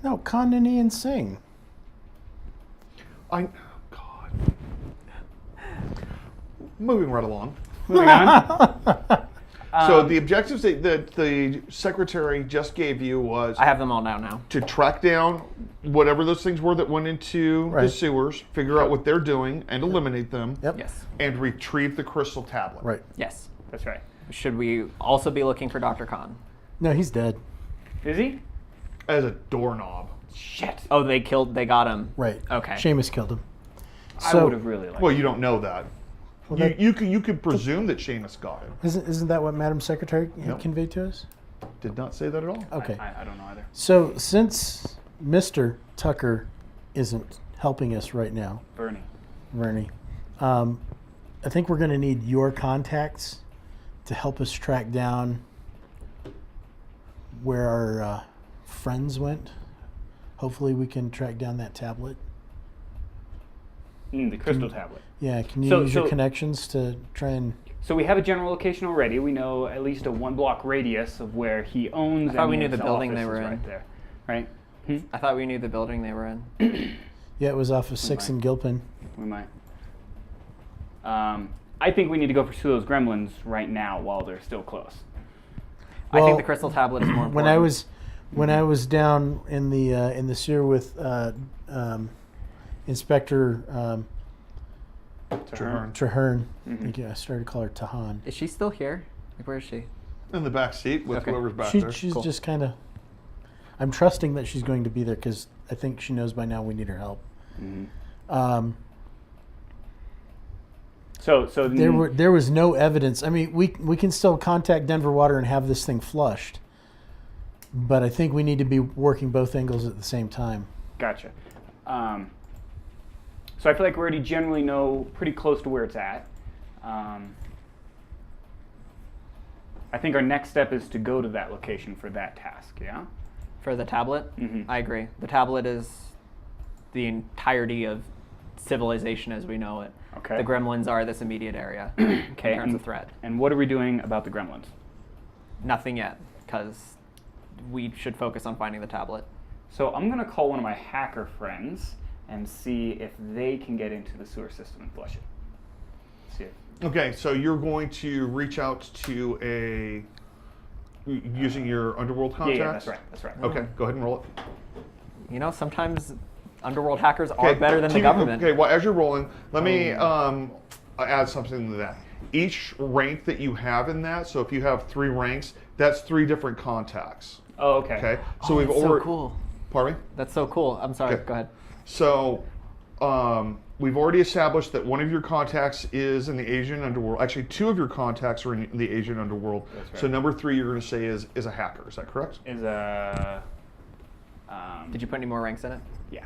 No, Khan and Ian Singh. God. moving right along. Moving on. So the objectives that the secretary just gave you was I have them all down now. to track down whatever those things were that went into the Right. sewers, figure out what they're doing, and eliminate them, Yep. Yes. and retrieve the crystal tablet. Right. Yes. That's right. Should we also be looking for Dr. Khan? No, he's dead. Is he? As a doorknob. Shit. Oh, they got him. Right. Okay. Seamus killed him. I So would have really liked. Well, you don't know that. Well, you, that- you could presume that Seamus got him. isn't that what Madam Secretary had Nope. conveyed to us? Did not say that at all. Okay. I don't know either. So since Mr. Tucker isn't helping us right now, Bernie. I think we're going to need your contacts to help us track down where our friends went. Hopefully we can track down that tablet. The crystal tablet. Yeah, can you So- use your so- connections to try and... So we have a general location already. We know at least a 1 block radius of where he owns. I thought we and knew the his building they office were is in. Right there, right? I thought we knew the building they were in. Yeah, it was off of 6th and Gilpin. We might. I think we need to go pursue those gremlins right now while they're still close. I think Well, the crystal tablet is more important. When I was down in the sewer with Inspector Traherne, I started to call her Tahan. Is she still here? Like, where is she? In the back seat with Okay. whoever's back there. She's Cool. just kind of. I'm trusting that she's going to be there because I think she knows by now we need her help. So There was no evidence. I mean, we can still contact Denver Water and have this thing flushed, but I think we need to be working both angles at the same time. Gotcha. So I feel like we already generally know pretty close to where it's at. I think our next step is to go to that location for that task. Yeah. For the tablet? Mhm. I agree. The tablet is the entirety of civilization as we know it. Okay. The gremlins are this immediate area Okay. in terms of threat. And what are we doing about the gremlins? Nothing yet, because we should focus on finding the tablet. So I'm gonna call one of my hacker friends and see if they can get into the sewer system and flush it. See if Okay, so you're going to reach out to using your underworld contacts? yeah, that's right. That's right. Okay, go ahead and roll it. You know, sometimes underworld hackers are better than the TV government. Okay, well, as you're rolling, let me add something to that. Each rank that you have in that, so if you have 3 ranks, that's 3 different contacts. Oh, okay. Okay, so we've That's so already. cool. Pardon me? That's so cool. I'm sorry. Okay. Go ahead. So we've already established that one of your contacts is in the Asian underworld. Actually, 2 of your contacts are in the Asian underworld. That's right. So number 3 you're going to say is a hacker. Is that correct? Is a Did you put any more ranks in it? yeah.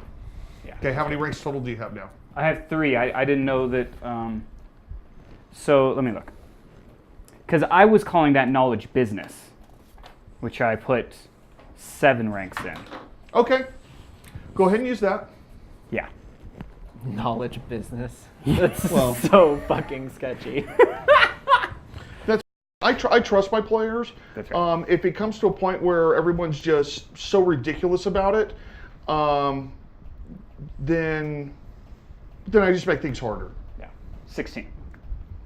Okay, how many ranks total do you have now? I have 3. I didn't know that. So let me look. Because I was calling that knowledge business, which I put 7 ranks in. Okay, go ahead and use that. Yeah. Knowledge business. That's Well- so fucking sketchy. I trust my players. That's right. If it comes to a point where everyone's just so ridiculous about it, then I just make things harder. Yeah. 16.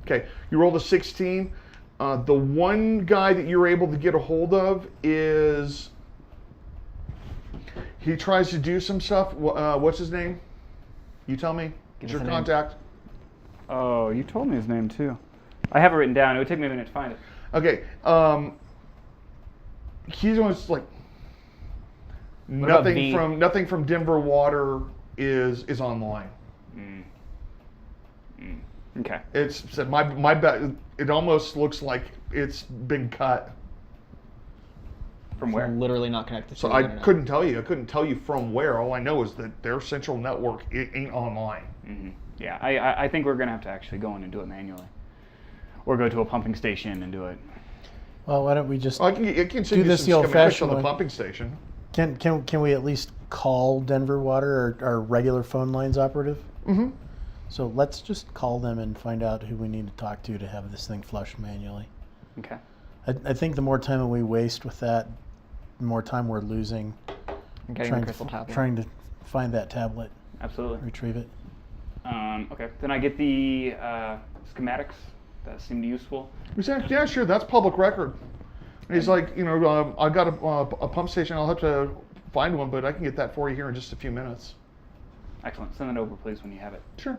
Okay, you rolled a 16. The one guy that you're able to get a hold of is he tries to do some stuff. What's his name? You tell me. It's your us a name. contact. Oh, you told me his name too. I have it written down. It would take me a minute to find it. Okay. He's almost like about V? nothing from Denver Water is online. Okay. It's said my bet. It almost looks like it's been cut. From where? Literally not connected to So the I internet. couldn't tell you. I couldn't tell you from where. All I know is that their central network ain't online. Yeah, I think we're gonna have to actually go in and do it manually, or go to a pumping station and do it. Well, why don't we just I can send Do you this some the schematics old-fashioned on the way. pumping station. can we at least call Denver Water, our regular phone lines operative? Mm-hmm. So let's just call them and find out who we need to talk to have this thing flushed manually. Okay. I think the more time that we waste with that, the more time we're losing I'm getting the crystal tablet. trying to find that tablet, Absolutely. retrieve it. Okay. Then I get the schematics that seemed useful. He's like, yeah, sure, that's public record. And he's like, I got a pump station. I'll have to find one, but I can get that for you here in just a few minutes. Excellent. Send that over, please, when you have it. Sure.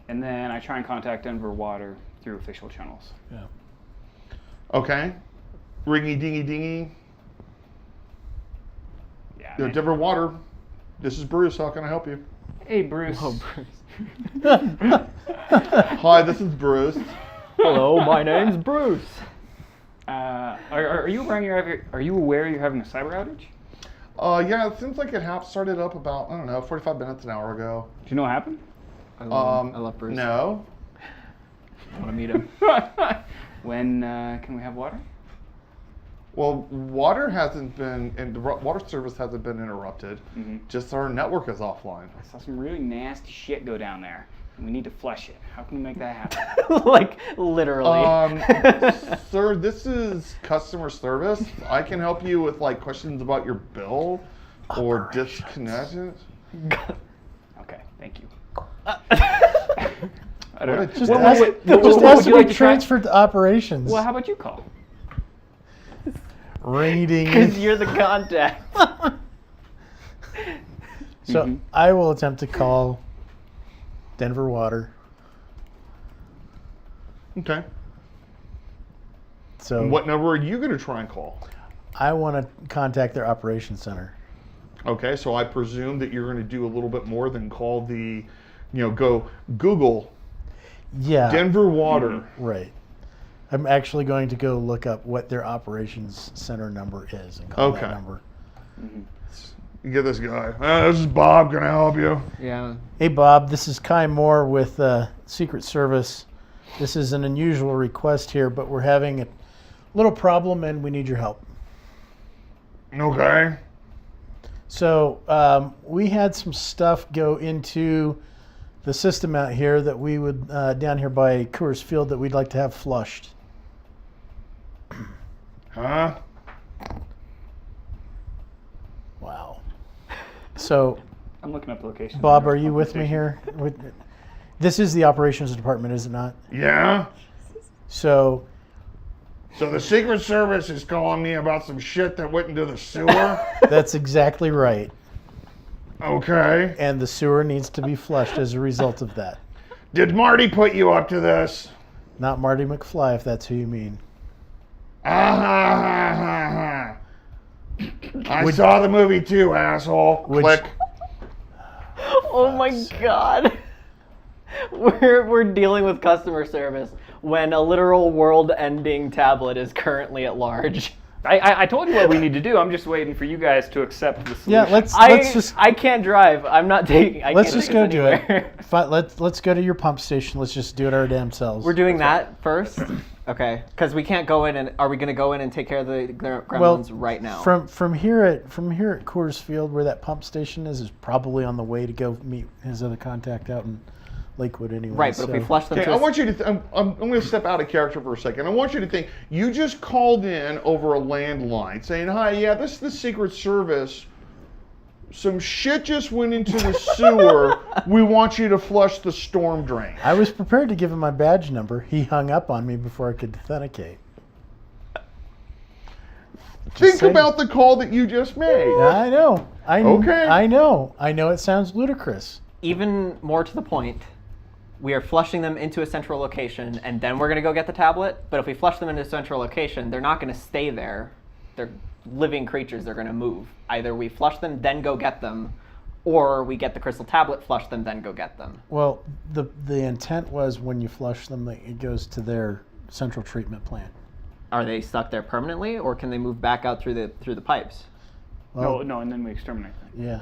And then I try and contact Denver Water through official channels. Yeah. Okay. Ringy dingy dingy. Yeah. Denver Water. This is Bruce. How can I help you? Hey, Bruce. Oh, Bruce. Hi, this is Bruce. Hello, my name's Bruce. Are you aware you're having a cyber outage? Yeah, it seems like it started up about, 45 minutes, an hour ago. Do you know what happened? I love Bruce. No. I want to meet him. When can we have water? Well, water hasn't been, and the water service hasn't been interrupted. Mm-hmm. Just our network is offline. I saw some really nasty shit go down there, and we need to flush it. How can we make that happen? Like, literally. Sir, this is customer service. I can help you with questions about your bill or disconnections. Okay, thank you. I don't know. Just What- ask, what- just what ask would to you like be to try? transferred to operations. Well, how about you call? Ring-a-ding. Because you're the contact. So Mhm. I will attempt to call Denver Water. Okay. So And what number are you going to try and call? I want to contact their operations center. Okay, so I presume that you're going to do a little bit more than call go Google Yeah. Denver Water. Right. I'm actually going to go look up what their operations center number is and call Okay. that number. You get this guy. This is Bob. Can I help you? Yeah. Hey, Bob, this is Kai Moore with Secret Service. This is an unusual request here, but we're having a little problem and we need your help. Okay. So we had some stuff go into the system out here that we would, down here by Coors Field, that we'd like to have flushed. Huh? Wow. So, I'm looking up the location. Bob, are you with me here? This is the operations department, is it not? Yeah? So, So the Secret Service is calling me about some shit that went into the sewer? that's exactly right. Okay. And the sewer needs to be flushed as a result of that. Did Marty put you up to this? Not Marty McFly, if that's who you mean. I saw the movie too, asshole. Click. Oh my god. We're dealing with customer service when a literal world-ending tablet is currently at large. I told you what we need to do. I'm just waiting for you guys to accept the solution. Yeah, I can't drive. I'm not taking. Let's just go do it. Let's go to your pump station. Let's just do it our damn selves. We're doing that first. Okay, because we can't go in and are we going to go in and take care of the gremlins well, right now? From here at Coors Field, where that pump station is probably on the way to go meet his other contact out in Lakewood anyway. Right, but if we flush them Okay, to I want you to. I'm going to step out of character for a second. I want you to think. You just called in over a landline saying, "Hi, yeah, this is the Secret Service. Some shit just went into the sewer. We want you to flush the storm drain." I was prepared to give him my badge number. He hung up on me before I could authenticate. Think saying. about the call that you just made. Yeah, I know. Okay. I know. I know it sounds ludicrous. Even more to the point, we are flushing them into a central location, and then we're going to go get the tablet. But if we flush them into a central location, they're not going to stay there. They're living creatures. They're going to move. Either we flush them, then go get them, or we get the crystal tablet, flush them, then go get them. Well, the intent was when you flush them, that it goes to their central treatment plant. Are they stuck there permanently, or can they move back out through the pipes? Well, No, and then we exterminate them. Yeah.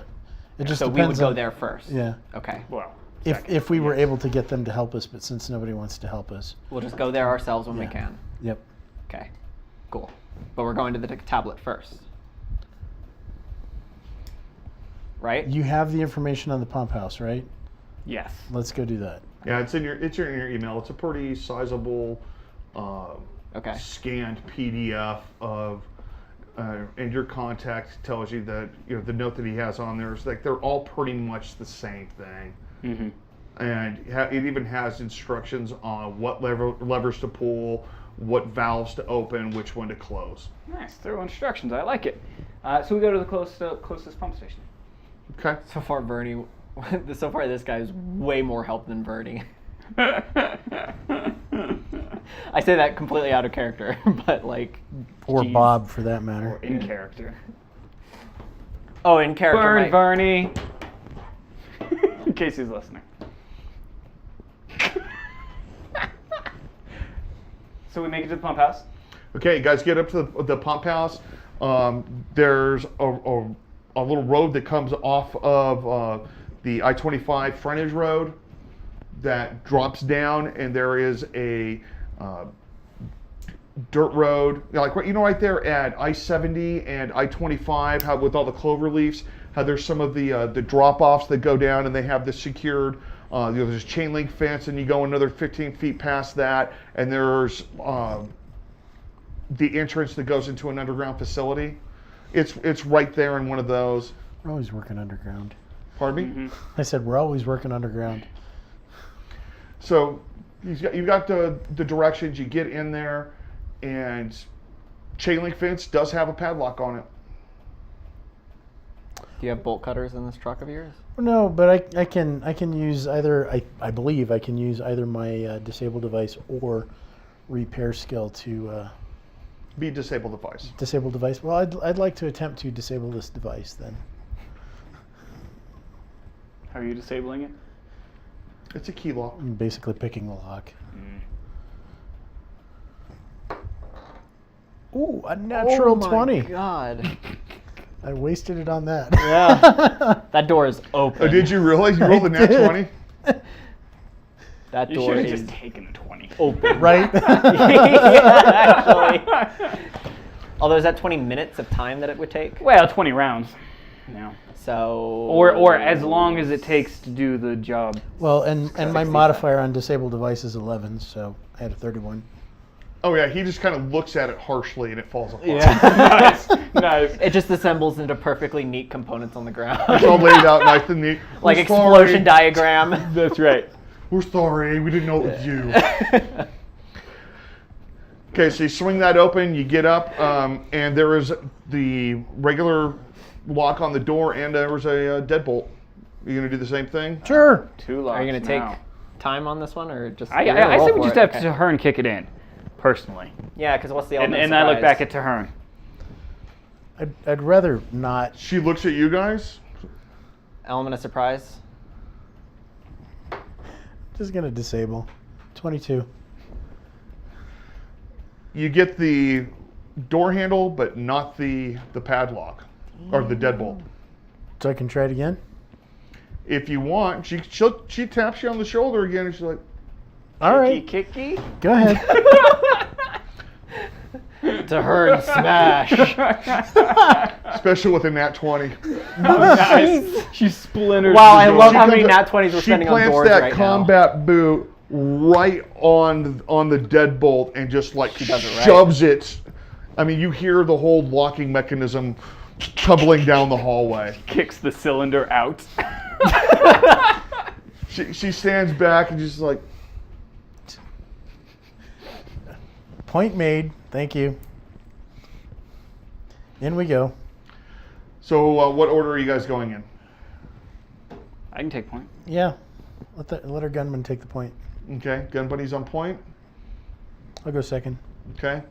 It just So we depends would go on, there first. Yeah. Okay. Well, If we were able to get them to help us, but since nobody wants to help us. We'll just go there ourselves when we Yeah. can. Yep. Okay. Cool. But we're going to the tablet first. Right? You have the information on the pump house, right? yes. Let's go do that. Yeah, it's in your email. It's a pretty sizable Okay. scanned PDF of, and your contact tells you that the note that he has on there is like they're all pretty much the same thing. Mm-hmm. and it even has instructions on what levers to pull, what valves to open, which one to close. Nice, thorough instructions. I like it. So we go to the closest pump station. Okay. So far, this guy is way more help than Bernie. I say that completely out of character, but like. Or Jeez. Bob, for that matter. In character. Oh, in character. Burn, Mike. Bernie. In case he's listening. So we make it to the pump house. Okay, you guys get up to the pump house. There's a little road that comes off of the I-25 frontage road that drops down, and there is a dirt road, right there at I-70 and I-25, how with all the clover leaves, how there's some of the drop-offs that go down, and they have this secured. There's chain link fence, and you go another 15 feet past that, and there's the entrance that goes into an underground facility. It's right there in one of those. We're always working underground. Pardon me? Mm-hmm. I said we're always working underground. So you've got the directions. You get in there, and chain link fence does have a padlock on it. Do you have bolt cutters in this truck of yours? No, but I can use either. I believe I can use either my disable device or repair skill to Be disable device. disable device. Well, I'd like to attempt to disable this device then. How are you disabling it? It's a key lock. I'm basically picking the lock. Ooh, a natural 20. God. I wasted it on that. Yeah. That door is open. Oh, did you really? You rolled a nat did. 20? That You door should have is just taken the 20. open. Right? Yeah, actually. Although, is that 20 minutes of time that it would take? Well, 20 rounds. No. So. Or as long as it takes to do the job. Well, and my 65. modifier on disable device is 11, so I had a 31. Oh yeah, he just kind of looks at it harshly and it falls apart. Yeah. Nice. It just assembles into perfectly neat components on the ground. It's all laid out nice and neat. Like We're explosion sorry. diagram. That's right. We're sorry, we didn't know it was you. Okay, so you swing that open, you get up, and there is the regular lock on the door, and there was a deadbolt. You gonna do the same thing? Sure. 2 locks. Are you going to take now. time on this one, or just? I you're gonna say roll we for just it? have Okay. to Tahern kick it in, personally. Yeah, because what's the And, element and of I look surprise? back at Tahern. I'd rather not. She looks at you guys. Element of surprise. Just gonna disable. 22. You get the door handle, but not the padlock or the deadbolt. So I can try it again? If you want, she taps you on the shoulder again, and she's like, All right. Kicky. Go ahead. To her and smash. especially with a nat 20. Nice. She splintered. Wow, the I door. love She how many comes nat up- 20s we're she spending on plants doors that right now. combat boot right on the deadbolt and just like does it right. shoves it. I mean, you hear the whole locking mechanism tumbling down the hallway. Kicks the cylinder out. She stands back and just like, Point made. Thank you. In we go. so what order are you guys going in? I can take point. Yeah. Let our gunman take the point. Okay, gun buddy's on point. I'll go second. Okay,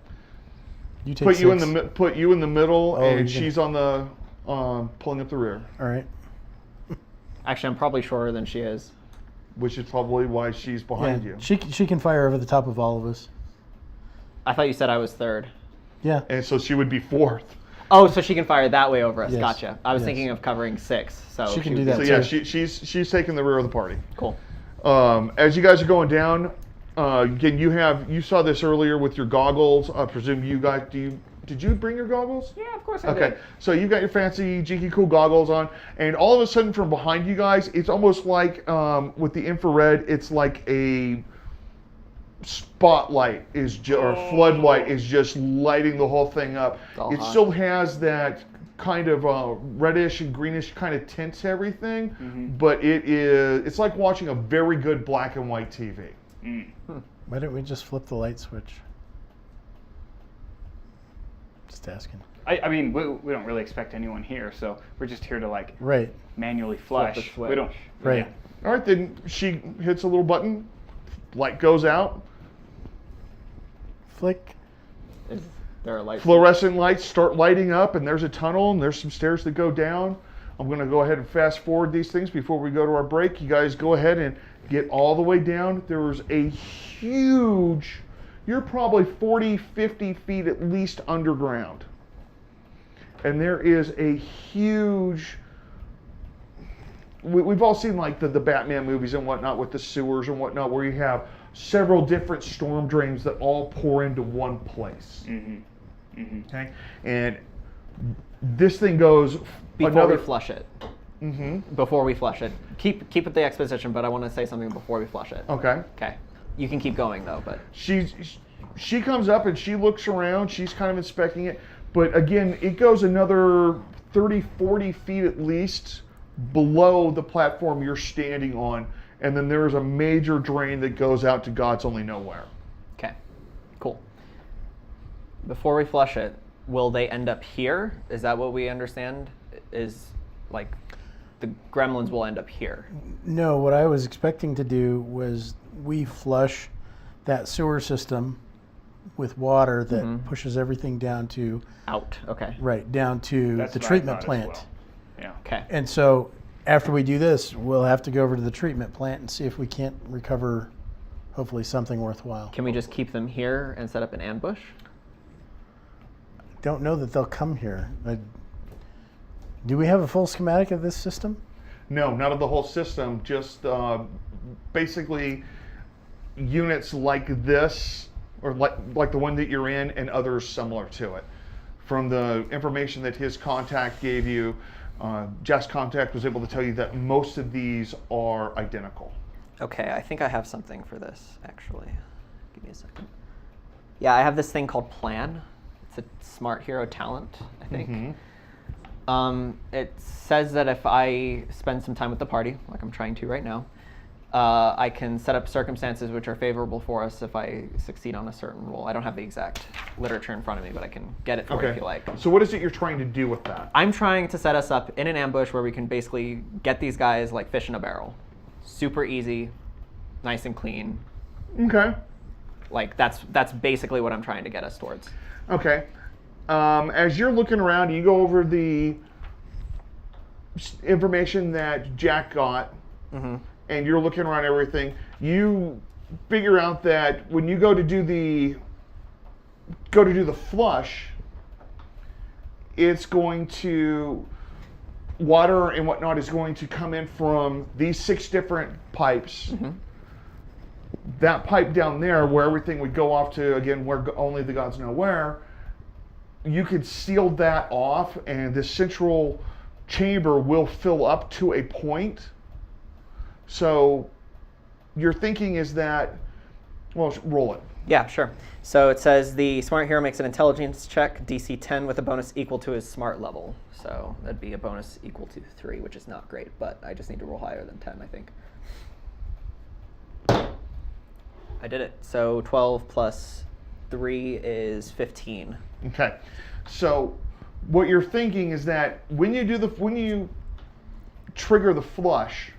You take put you in six. the middle, Oh, and you're she's on the pulling up the rear, All right. Actually, I'm probably shorter than she is. which is probably why she's behind Yeah. you. She can fire over the top of all of us. I thought you said I was third. Yeah. And so she would be fourth. Oh, so she can fire that way over us. Yes. Gotcha. I was Yes. thinking of covering 6. So She can would do be- that. So yeah, too. she's taking the rear of the party. Cool. As you guys are going down, again, you saw this earlier with your goggles. I presume you guys did you bring your goggles? Yeah, of course I Okay, did. so you've got your fancy Jinky Cool goggles on, and all of a sudden from behind you guys, it's almost like with the infrared, it's like a spotlight or floodlight is just lighting the whole thing up. all It hot. still has that kind of reddish and greenish kind of tints to everything, but it's like watching a very good black and white TV. Why don't we just flip the light switch? Just asking. I mean, we don't really expect anyone here, so we're just here to like Right. manually flush. the switch. We don't. Right. Yeah. All right, then she hits a little button, light goes out, Flick. Is there a light? fluorescent lights start lighting up, and there's a tunnel, and there's some stairs that go down. I'm going to go ahead and fast forward these things before we go to our break. You guys go ahead and get all the way down. There's a huge, you're probably 40, 50 feet at least underground. And there is a huge, we've all seen like the Batman movies and whatnot with the sewers and whatnot, where you have several different storm drains that all pour into one place. Okay, and this thing goes Before we flush it. Before we flush it. Keep with the exposition, but I want to say something before we flush it. Okay. Okay. You can keep going though, but She comes up and she looks around. She's kind of inspecting it. But again, it goes another 30, 40 feet at least below the platform you're standing on. And then there's a major drain that goes out to God's only know where. okay. Cool. Before we flush it, will they end up here? Is that what we understand? Is like the gremlins will end up here. No, what I was expecting to do was we flush that sewer system with water that pushes everything down to Out. Okay. down to That's the what I treatment thought as plant. well. Yeah. Okay. And so after we do this, we'll have to go over to the treatment plant and see if we can't recover hopefully something worthwhile. Can we just keep them here and set up an ambush? Don't know that they'll come here. Do we have a full schematic of this system? No, not of the whole system. Just basically units like this, or like the one that you're in, and others similar to it. From the information that his contact gave you, Jack's contact was able to tell you that most of these are identical. Okay, I think I have something for this, actually. Give me a second. Yeah, I have this thing called Plan. It's a smart hero talent, I think. It says that if I spend some time with the party, like I'm trying to right now, I can set up circumstances which are favorable for us if I succeed on a certain roll. I don't have the exact literature in front of me, but I can get it for you if you like. So what is it you're trying to do with that? I'm trying to set us up in an ambush where we can basically get these guys like fish in a barrel. Super easy, nice and clean. Okay. Like that's basically what I'm trying to get us towards. Okay. As you're looking around, you go over the information that Jack got, and you're looking around everything. You figure out that when you go to do the flush, it's going to water and whatnot is going to come in from these 6 different pipes. That pipe down there, where everything would go off to, again, where only the gods know where, you could seal that off, and the central chamber will fill up to a point. So your thinking is that, well, roll it. Yeah, sure. So it says the smart hero makes an intelligence check, DC 10, with a bonus equal to his smart level. So that'd be a bonus equal to 3, which is not great, but I just need to roll higher than 10, I think. I did it. So 12 plus 3 is 15. Okay. So what you're thinking is that when you trigger the flush,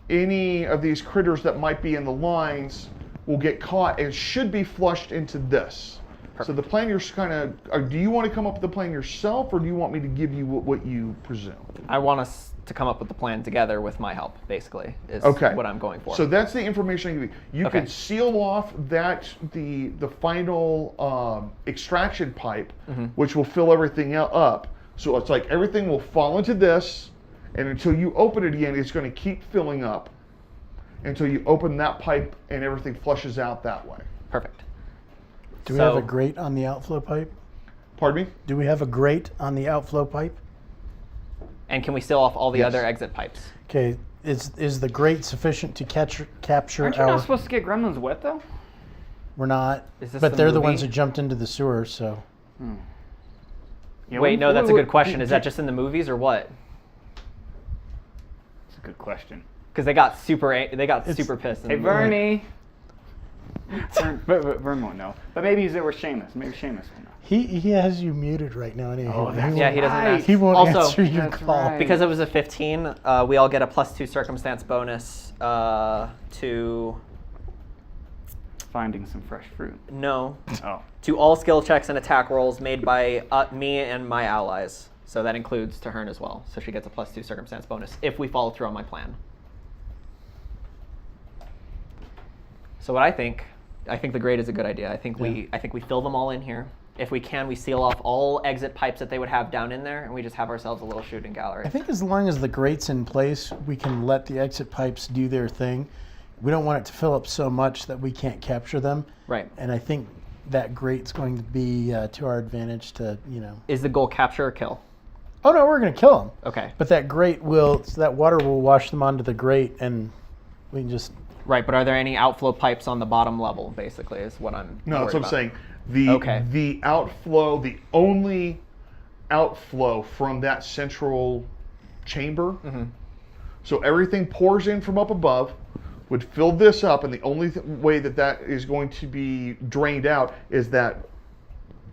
any of these critters that might be in the lines will get caught and should be flushed into this. So the plan you're kind of, do you want to come up with the plan yourself, or do you want me to give you what you presume? I want us to come up with the plan together with my help, basically, is Okay. what I'm going for. So that's the information I give you. You Okay. can seal off the final extraction pipe, which will fill everything up. So it's like everything will fall into this, and until you open it again, it's going to keep filling up until you open that pipe and everything flushes out that way. Perfect. Do we have a grate on the outflow pipe? Pardon me? Do we have a grate on the outflow pipe? And can we seal off all the Yes. other exit pipes? Okay, is the grate sufficient to capture Aren't you our... not supposed to get gremlins wet though? We're not, Is this but the they're the ones movie? who jumped into the sewer, so... Yeah, Wait, no, that's a good question. Is that did- just in the movies or what? That's a good question. Because they got super pissed. in Hey, the movie. Bernie. Vern won't know. But maybe he's there with Seamus. Maybe Seamus will know. He has you muted right now. Anyway. Oh, that's Yeah, he doesn't. right. Ask. He won't also, answer your That's call. right. because it was a 15, we all get a +2 circumstance bonus to Finding some fresh fruit. Oh. to all skill checks and attack rolls made by me and my allies. So that includes Tahern as well. So she gets a +2 circumstance bonus if we follow through on my plan. So what I think the grade is a good idea. I think we fill them all in here. If we can, we seal off all exit pipes that they would have down in there, and we just have ourselves a little shooting gallery. I think as long as the grate's in place, we can let the exit pipes do their thing. We don't want it to fill up so much that we can't capture them. Right. And I think that grate's going to be to our advantage to, Is the goal capture or kill? Oh, no, we're going to kill them. Okay. But that grate so that water will wash them onto the grate, and we can just... Right, but are there any outflow pipes on the bottom level, basically, is what I'm No, that's what I'm about. saying. Okay. The outflow, the only outflow from that central chamber, so everything pours in from up above, would fill this up, and the only way that is going to be drained out is that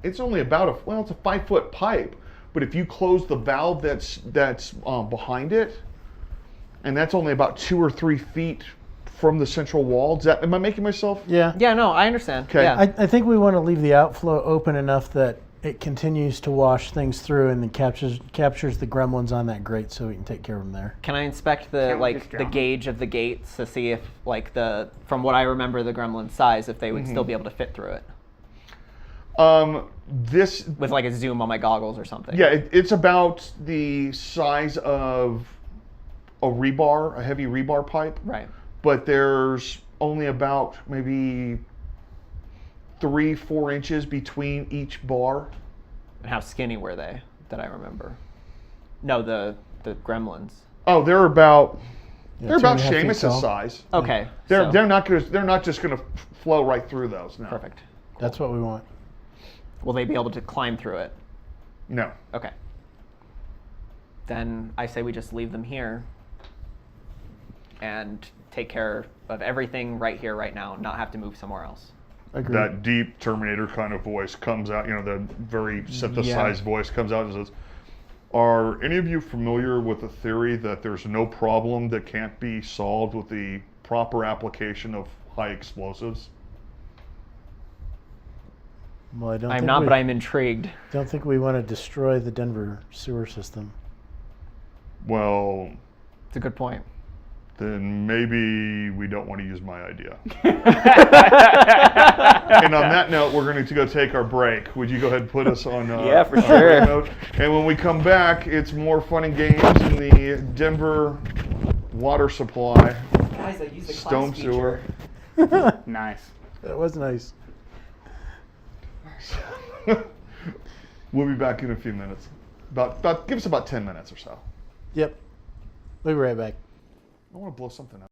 it's only about it's a 5-foot pipe, but if you close the valve that's behind it, and that's only about 2 or 3 feet from the central wall. Am I making myself? Yeah. Yeah, no, I understand. Okay. Yeah. I think we want to leave the outflow open enough that it continues to wash things through and then captures the gremlins on that grate so we can take care of them there. Can I inspect Can't we just the drown them? gauge of the gates to see if from what I remember the gremlin size, if they would still be able to fit through it This with like a zoom on my goggles or something? Yeah, it's about the size of a heavy rebar pipe. Right. But there's only about maybe 3-4 inches between each bar. And how skinny were they? That I remember. No, the gremlins. Oh, they're about Yeah, they're about 2.5 feet Seamus's tall. size. Okay. They're so- they're not just gonna flow right through those. No. perfect. That's what we want. Will they be able to climb through it? No. Okay. Then I say we just leave them here and take care of everything right here, right now, not have to move somewhere else. Agreed. That deep Terminator kind of voice comes out. The very synthesized voice comes out and says, "Are any of you familiar with the theory that there's no problem that can't be solved with the proper application of high explosives?" Well, I don't I'm think not, we, but I'm intrigued. don't think we want to destroy the Denver sewer system. Well, It's a good point. then maybe we don't want to use my idea. And on that note, we're going to go take our break. Would you go ahead and put us on? Yeah, for on sure. break mode? And when we come back, it's more fun and games in the Denver water supply. Guys, I used the Stone sewer. Nice. That was nice. We'll be back in a few minutes. Give us about 10 minutes or so. Yep. We'll be right back. I want to blow something up.